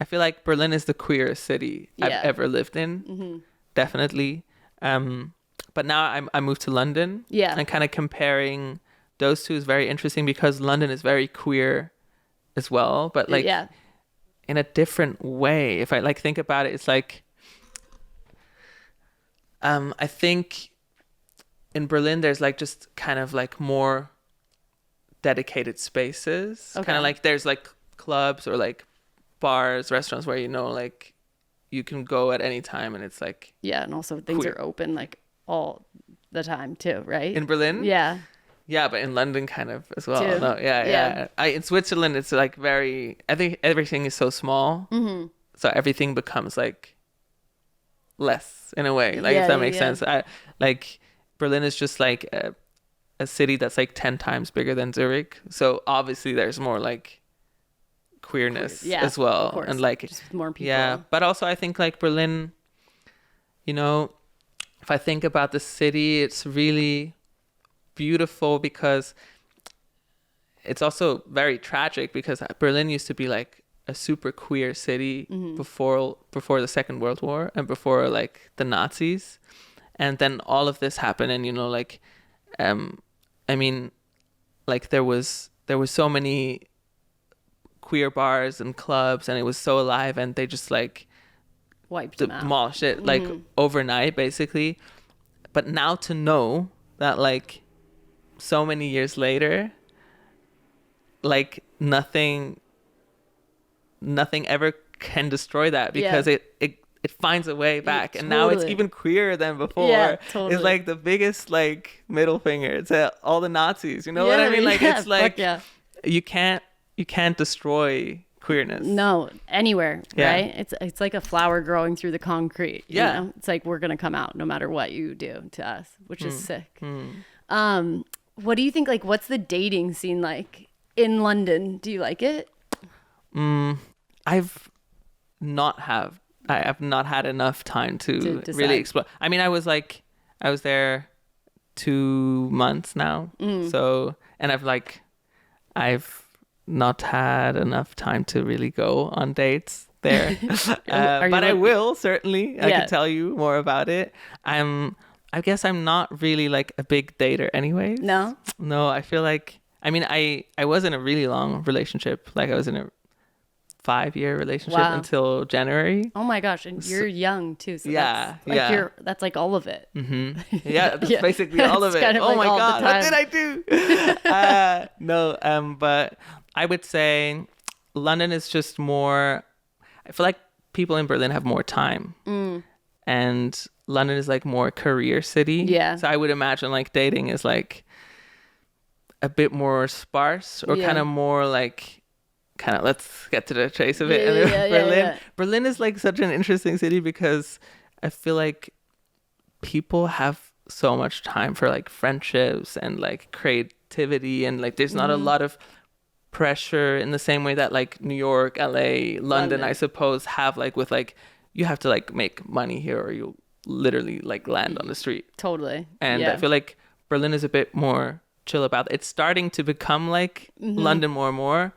I feel like Berlin is the queerest city I've ever lived in. Definitely. But now I moved to London.
Yeah.
And kind of comparing those two is very interesting because London is very queer as well, but like in a different way. If I like think about it, it's like, I think in Berlin, there's like just kind of like more dedicated spaces.
Okay.
Kind of like there's like clubs or like bars, restaurants where, like you can go at any time and it's like.
Yeah. And also things
queer.
are open like all the time too, right?
In Berlin?
Yeah.
Yeah, but in London kind of as well.
Too.
No, yeah. In Switzerland, it's like I think everything is so small. Mm-hmm. So everything becomes like less in a way. Like if that makes sense. Like Berlin is just like a city that's like 10 times bigger than Zurich. So obviously there's more like queerness as well.
Of course.
And like
just more people.
Yeah. But also I think like Berlin, if I think about the city, it's really beautiful because it's also very tragic because Berlin used to be like a super queer city before the Second World War and before like the Nazis, and then all of this happened and like I mean like there was so many queer bars and clubs and it was so alive and they just like
wiped them out.
Demolished it like overnight basically. But now to know that like so many years later, like nothing ever can destroy that because it finds a way back. And now it's even queerer than before.
Yeah, totally.
It's like the biggest like middle finger to all the Nazis. You know what I mean? Like it's like you can't destroy queerness.
No, anywhere, right? It's like a flower growing through the concrete. You know? It's like we're gonna come out no matter what you do to us, which is sick. What do you think? Like, what's the dating scene like in London? Do you like it?
I have not had enough time to really explore. I mean, I was there 2 months now. So, and I've not had enough time to really go on dates there. But I will certainly. I can tell you more about it. I guess I'm not really like a big dater anyways.
No,
I feel like, I mean, I was in a really long relationship. Like I was in a 5-year relationship until January.
Oh my gosh. And you're young too. So that's like all of it.
Mm-hmm. Yeah. That's basically all of it.
Kind of
oh
like
my God.
What
did I do? But I would say London is just more, I feel like people in Berlin have more time. And London is like more career city. Yeah. So I would imagine like dating is like a bit more sparse or kind of more like let's get to the chase of it. And Berlin is like such an interesting city because I feel like people have so much time for like friendships and like creativity and like there's not a lot of pressure in the same way that like New York, LA, London I suppose have like with like you have to like make money here or you'll literally like land on the street.
Totally.
And I feel like Berlin is a bit more chill about it. It's starting to become like London more and more.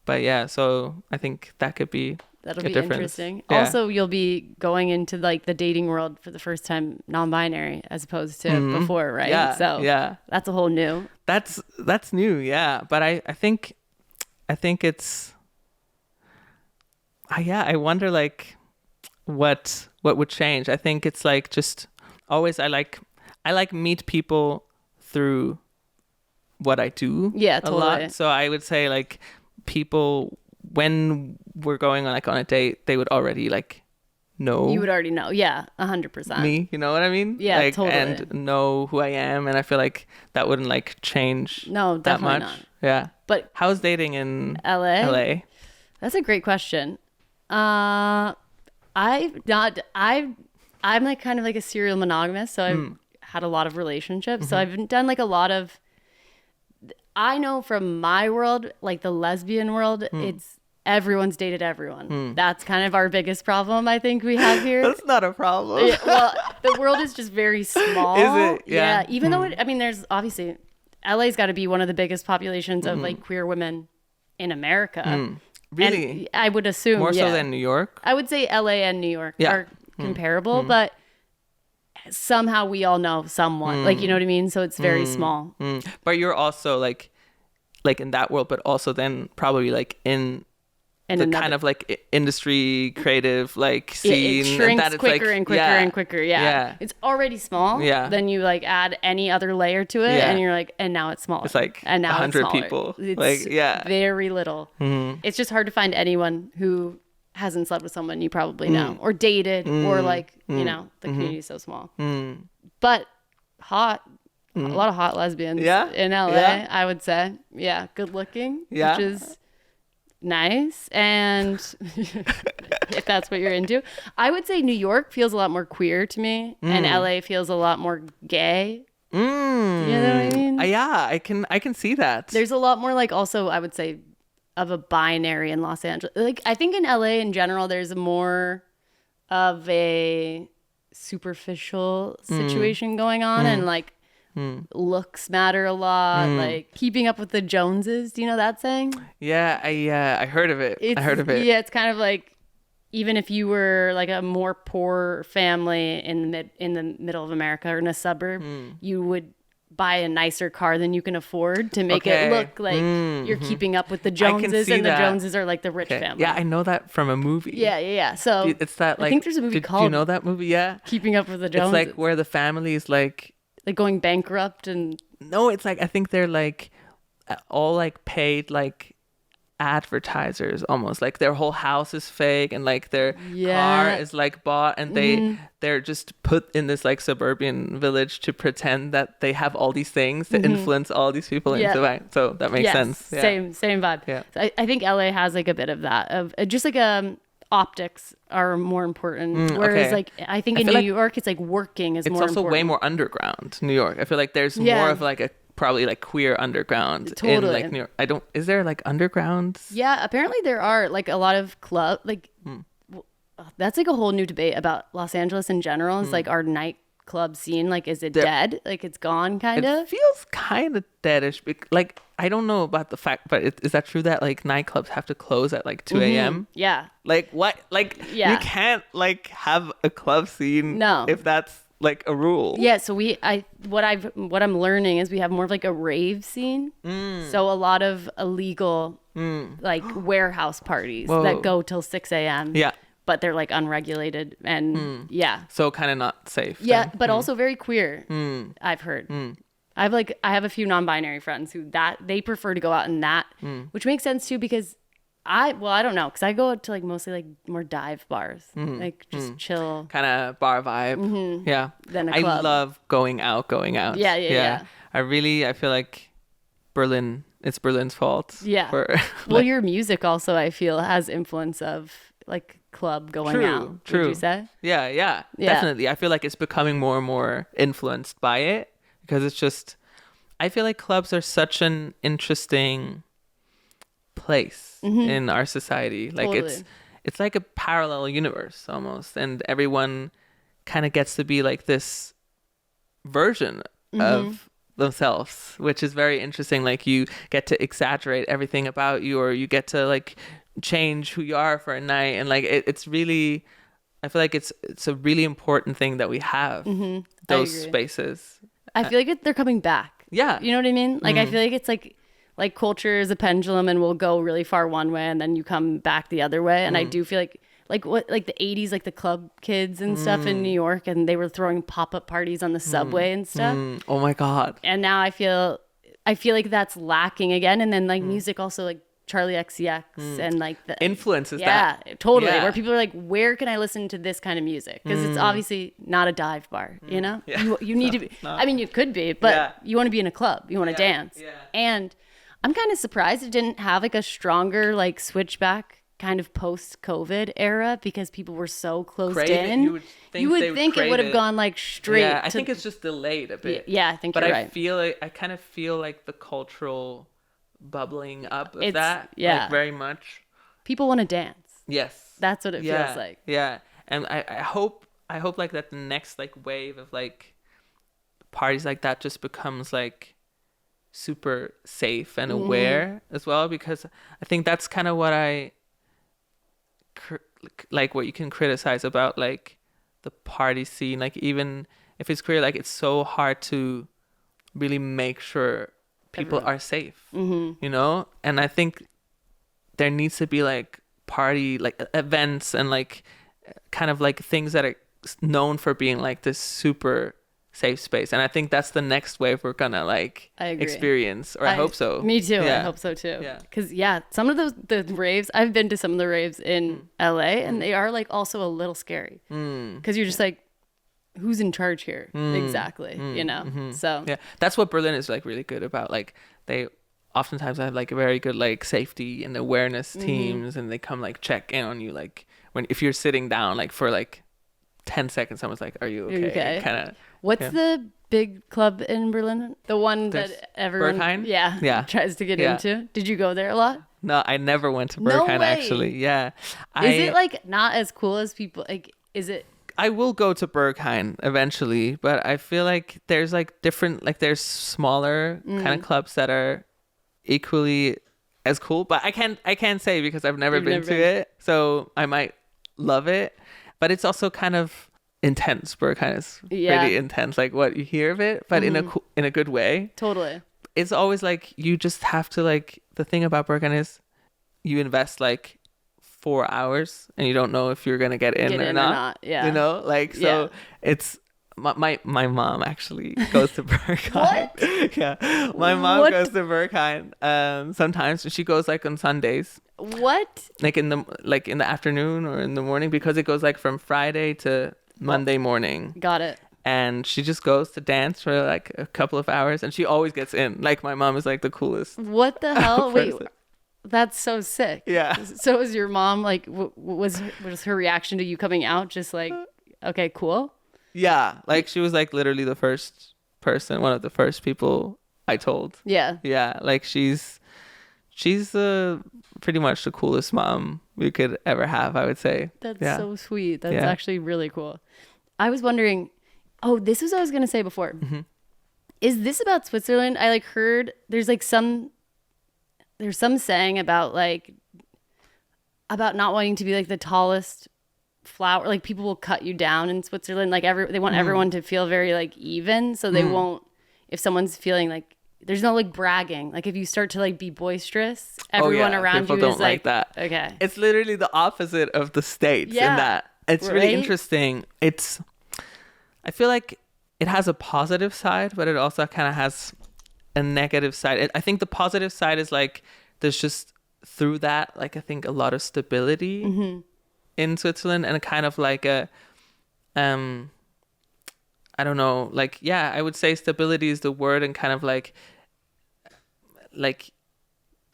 But yeah, so I think that could be
that'll be interesting. Yeah. Also, you'll be going into like the dating world for the first time non-binary as opposed to before, right?
Yeah.
So that's a whole new.
That's new, yeah. But I think it's I wonder like what would change. I think it's like just always I like meet people through what I do a lot. So I would say like people when we're going on like on a date, they would already like know.
You would already know. Yeah, 100%.
Me, you know what I mean?
Yeah,
like,
totally.
And know who I am. And I feel like that wouldn't like change that much.
Not.
Yeah.
But
how's dating in
LA? That's a great question. I've I'm like kind of like a serial monogamist, so I've had a lot of relationships. So I've done like a lot of, I know from my world, like the lesbian world, it's everyone's dated everyone. That's kind of our biggest problem I think we have here.
That's not a problem.
Well, the world is just very small.
Is it? Yeah.
Even though I mean, there's obviously LA's got to be one of the biggest populations of like queer women in America.
Really?
And I would assume
More so than New York?
I would say LA and New York are comparable, but somehow we all know someone. Like, you know what I mean? So it's very small.
But you're also like in that world, but also then probably like in the kind of like industry creative like scene.
It shrinks
and that
quicker
like,
and quicker and quicker. Yeah. It's already small.
Yeah.
Then you like add any other layer to it and you're like, and now it's smaller.
It's like
and now
100
it's
people.
It's
like,
very little. It's just hard to find anyone who hasn't slept with someone you probably know or dated or like, you know, the community is so small. But hot. A lot of hot lesbians in LA, I would say. Yeah, good looking, which is nice. And if that's what you're into. I would say New York feels a lot more queer to me and LA feels a lot more gay. You know what I mean?
Yeah, I can see that.
There's a lot more like also I would say of a binary in Los Angeles. Like I think in LA in general there's more of a superficial situation going on and like looks matter a lot, like keeping up with the Joneses. Do you know that saying?
Yeah, I heard of it. I heard of it.
Yeah, it's kind of like even if you were like a more poor family in the middle of America or in a suburb, you would buy a nicer car than you can afford to make it look like you're keeping up with the Joneses, and the Joneses are like the rich family.
Yeah, I know that from a movie.
Yeah. So
it's that like
I think there's a movie called.
Do you know that movie? Yeah,
Keeping Up with the Joneses.
It's like where the family is like
going bankrupt and.
No, it's like I think they're like all like paid like advertisers almost, like their whole house is fake and like their car is like bought and they're just put in this like suburban village to pretend that they have all these things to influence all these people into it. So that makes sense.
Same vibe.
Yeah.
So I think LA has like a bit of that of just like optics are more important, whereas like I think in New York it's like working is more important. It's also
way more underground. New York, I feel like there's more of like a probably like queer underground in like New York. Is there like undergrounds?
Yeah, apparently there are like a lot of club like that's like a whole new debate about Los Angeles in general. Is like our nightclub scene, like is it dead? Like it's gone kind of?
It feels kind of deadish. Like I don't know about the fact, but is that true that like nightclubs have to close at like 2 a.m.?
Yeah.
Like what? Like you can't like have a club scene if that's like a rule.
Yeah, so what I'm learning is we have more of like a rave scene. So a lot of illegal like warehouse parties that go till 6 a.m.
Yeah.
But they're like unregulated and
so kind of not safe.
Yeah, but also very queer. I've heard. I have a few non-binary friends who they prefer to go out in that, which makes sense too because I don't know because I go to like mostly like more dive bars, like just chill
kind of bar vibe. Yeah,
than a club.
I love going out. Yeah. I feel like it's Berlin's fault.
Yeah. Well, your music also I feel has influence of like club going out.
True.
Would you say?
Yeah, definitely. I feel like it's becoming more and more influenced by it because it's just. I feel like clubs are such an interesting place in our society. Like it's like a parallel universe almost, and everyone kind of gets to be like this version of themselves, which is very interesting. Like you get to exaggerate everything about you, or you get to like change who you are for a night, and like it's really, I feel like it's a really important thing that we have those spaces.
I feel like they're coming back.
Yeah,
you know what I mean. Like I feel like it's like culture is a pendulum and will go really far one way and then you come back the other way. And I do feel like the 80s, like the club kids and stuff in New York, and they were throwing pop-up parties on the subway and stuff.
Oh my God.
And now I feel like that's lacking again. And then like music also, like Charlie XCX and like the
influences that.
Yeah, totally. Yeah. Where people are like, where can I listen to this kind of music? Because it's obviously not a dive bar, you know? Yeah. You need to be, I mean, you could be, but you want to be in a club. You want to dance. Yeah. And I'm kind of surprised it didn't have like a stronger like switchback kind of post-COVID era because people were so closed
Crave it.
in.
You would think
it would have gone like straight.
Yeah, I think it's just delayed a bit.
Yeah, I think
but
you're
I
right.
feel like I kind of feel like the cultural bubbling up of
It's-
that.
yeah.
Like very much.
People want to dance.
Yes.
That's what it feels like.
Yeah. And I hope like that the next like wave of like parties like that just becomes like super safe and aware as well, because I think that's kind of what like what you can criticize about like the party scene, like even if it's queer, like it's so hard to really make sure people are safe, you know. And I think there needs to be like party like events and like kind of like things that are known for being like this super safe space, and I think that's the next wave we're gonna like experience, or I hope so.
Me too. I hope so too. Because some of the raves, I've been to some of the raves in LA, and they are like also a little scary because you're just like, who's in charge here exactly, you know? So
yeah, that's what Berlin is like really good about. Like they oftentimes have like a very good like safety and awareness teams, and they come like check in on you like if you're sitting down like for like 10 seconds, someone's like, are you okay? Kind of.
What's the big club in Berlin? The one that everyone tries to get into? Did you go there a lot?
No, I never went to Berghain actually. Yeah.
Is it like not as cool as people like, is it?
I will go to Berghain eventually, but I feel like there's like different, like there's smaller kind of clubs that are equally as cool, but I can't say because I've never been to it. So I might love it, but it's also kind of intense. Berghain is pretty intense, like what you hear of it, but in a good way.
Totally.
It's always like you just have to like, the thing about Berghain is you invest like 4 hours and you don't know if you're gonna get in or not.
Yeah,
you know, like so it's my mom actually goes to Berghain.
What?
Yeah, my mom goes to Berghain sometimes. She goes like on Sundays.
What?
Like in the afternoon or in the morning, because it goes like from Friday to Monday morning.
Got it.
And she just goes to dance for like a couple of hours, and she always gets in. Like my mom is like the coolest.
What the hell? Wait, that's so sick.
Yeah.
So was your mom like? Was her reaction to you coming out just like, okay, cool?
Yeah, like she was like literally the first person, one of the first people I told.
Yeah.
Yeah, like she's pretty much the coolest mom we could ever have, I would say.
That's so sweet. That's actually really cool. I was wondering, this was what I was going to say before. Is this about Switzerland? I like heard there's some saying about not wanting to be like the tallest flower. Like people will cut you down in Switzerland. Like they want everyone to feel very like even. So they won't, if someone's feeling like, there's no like bragging. Like if you start to like be boisterous, everyone around you is like that. Okay.
It's literally the opposite of the States in that. It's really interesting. I feel like it has a positive side, but it also kind of has a negative side. I think the positive side is like there's just through that, like I think a lot of stability in Switzerland, and a kind of like a I don't know, like I would say stability is the word, and kind of like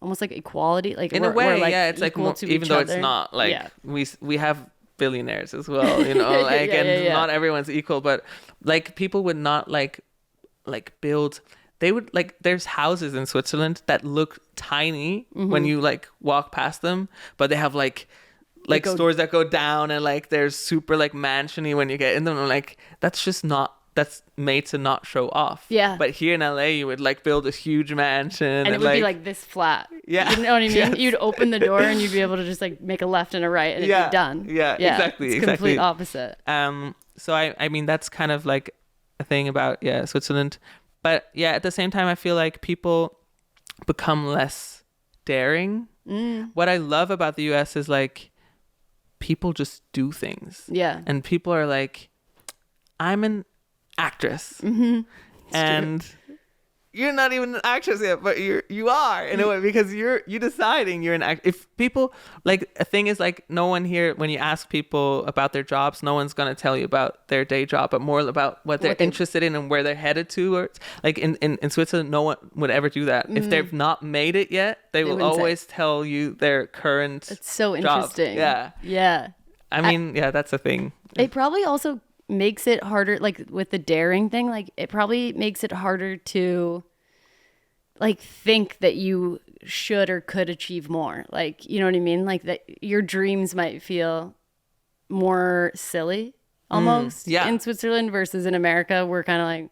almost like equality, like
in a way,
like
it's like more, even though it's not like we have billionaires as well, you know, like not everyone's equal, but like people would not like build, they would like, there's houses in Switzerland that look tiny when you like walk past them, but they have like stores that go down, and like there's super like mansiony when you get in them. I'm like, that's made to not show off. Yeah. But here in LA, you would like build a huge mansion,
and it would be like this flat. Yeah. You know what I mean? Yes. You'd open the door and you'd be able to just like make a left and a right, and it'd be done.
Yeah. Exactly.
It's complete opposite.
So I mean that's kind of like a thing about Switzerland, but at the same time I feel like people become less daring. What I love about the US is like people just do things. Yeah. And people are like, I'm an actress. And you're not even an actress yet, but you are in a way, because you're deciding you're an act. If people, like, a thing is, like, no one here, when you ask people about their jobs, no one's gonna tell you about their day job, but more about what they're interested in and where they're headed to. Or like in Switzerland, no one would ever do that. If they've not made it yet, they will always tell you their current.
It's so
job.
interesting.
Yeah. I mean, that's a thing.
It probably also makes it harder, like with the daring thing, like it probably makes it harder to like think that you should or could achieve more. Like, you know what I mean? Like that your dreams might feel more silly almost in Switzerland versus in America. We're kind of like,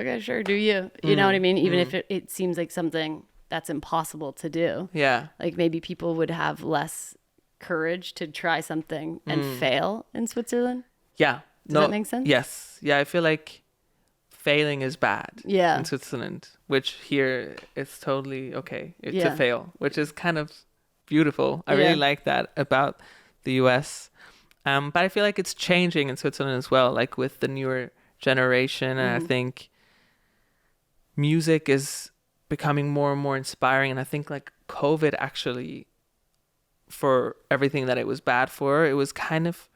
okay, sure, do you. You know what I mean? Even if it seems like something that's impossible to do.
Yeah.
Like maybe people would have less courage to try something and fail in Switzerland.
Yeah.
Does that make sense?
Yes. Yeah, I feel like failing is bad in Switzerland, which here it's totally okay to fail, which is kind of beautiful. I really like that about the US. But I feel like it's changing in Switzerland as well, like with the newer generation. And I think music is becoming more and more inspiring. And I think like COVID actually, for everything that it was bad for, it was kind of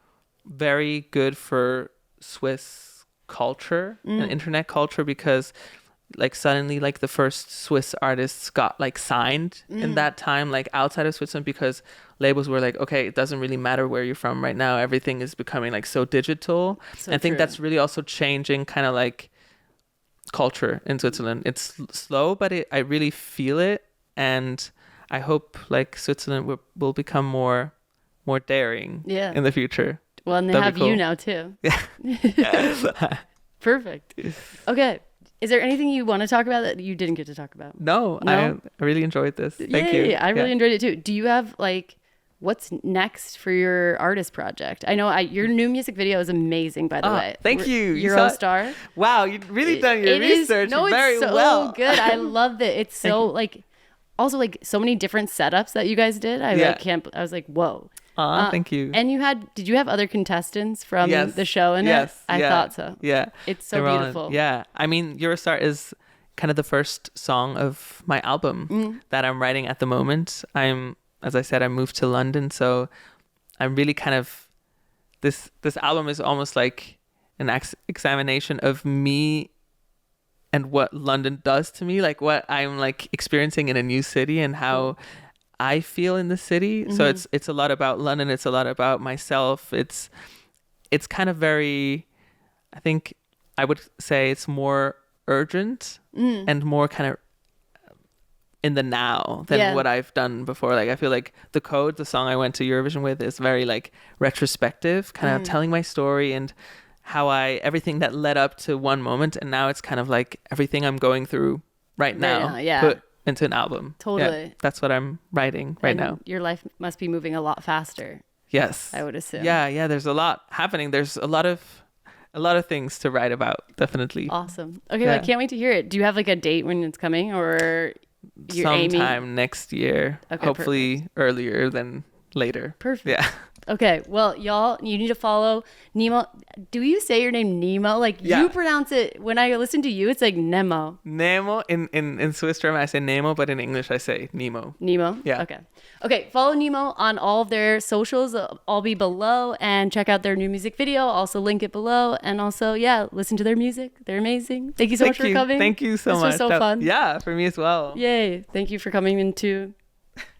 very good for Swiss culture and internet culture, because like suddenly like the first Swiss artists got like signed in that time, like outside of Switzerland, because labels were like, okay, it doesn't really matter where you're from right now, everything is becoming like so digital. And I think that's really also changing kind of like culture in Switzerland. It's slow, but I really feel it, and I hope like Switzerland will become more daring in the future.
Well, and they have you now too.
Yeah.
Perfect. Okay. Is there anything you want to talk about that you didn't get to talk about?
No? I really enjoyed this. Thank you.
I really enjoyed it too. Do you have like, what's next for your artist project? I know your new music video is amazing, by the way.
Thank you.
Eurostar.
Wow, you've really done your research very well.
It's so good. I loved it. It's so like, also like so many different setups that you guys did. I was like, whoa.
Thank you.
And did you have other contestants from the show in it? I thought so.
Yeah.
It's so beautiful.
Yeah. I mean, Eurostar is kind of the first song of my album that I'm writing at the moment. As I said, I moved to London, so I'm really kind of, this album is almost like an examination of me and what London does to me, like what I'm like experiencing in a new city and how I feel in the city. So it's a lot about London. It's a lot about myself. It's kind of very, I think I would say it's more urgent and more kind of in the now than what I've done before. Like I feel like The Code, the song I went to Eurovision with, is very like retrospective, kind of telling my story and how everything that led up to one moment, and now it's kind of like everything I'm going through right now put into an album.
Totally.
Yeah, that's what I'm writing right now.
Your life must be moving a lot faster.
Yes.
I would assume.
Yeah, there's a lot happening. There's a lot of things to write about, definitely.
Awesome. Okay, well, I can't wait to hear it. Do you have like a date when it's coming, or you're
sometime next year? Okay, hopefully earlier than later.
Perfect.
Yeah.
Okay, well, y'all, you need to follow Nemo. Do you say your name Nemo? Like, you pronounce it, when I listen to you, it's like Nemo.
Nemo. In Swiss German, I say Nemo, but in English, I say Nemo.
Nemo?
Yeah.
Okay, follow Nemo on all of their socials. I'll be below, and check out their new music video. I'll also link it below. And also, listen to their music. They're amazing. Thank you so much for coming.
Thank you so much.
This was so fun.
Yeah, for me as well.
Yay. Thank you for coming into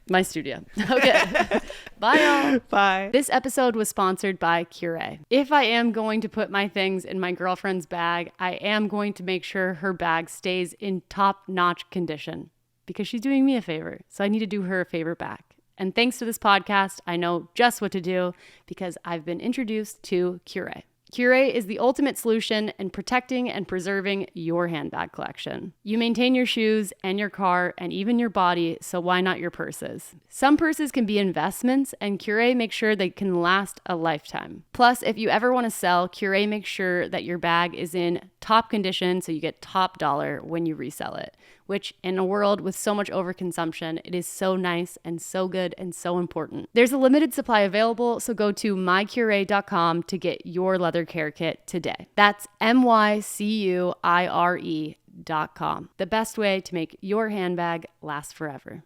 my studio. Okay. Bye, y'all.
Bye.
This episode was sponsored by Cure. If I am going to put my things in my girlfriend's bag, I am going to make sure her bag stays in top-notch condition, because she's doing me a favor. So I need to do her a favor back. And thanks to this podcast, I know just what to do, because I've been introduced to Cure. Cure is the ultimate solution in protecting and preserving your handbag collection. You maintain your shoes and your car and even your body, so why not your purses? Some purses can be investments, and Cure makes sure they can last a lifetime. Plus, if you ever want to sell, Cure makes sure that your bag is in top condition, so you get top dollar when you resell it, which in a world with so much overconsumption, it is so nice and so good and so important. There's a limited supply available, so go to mycure.com to get your leather care kit today. That's mycure.com the best way to make your handbag last forever.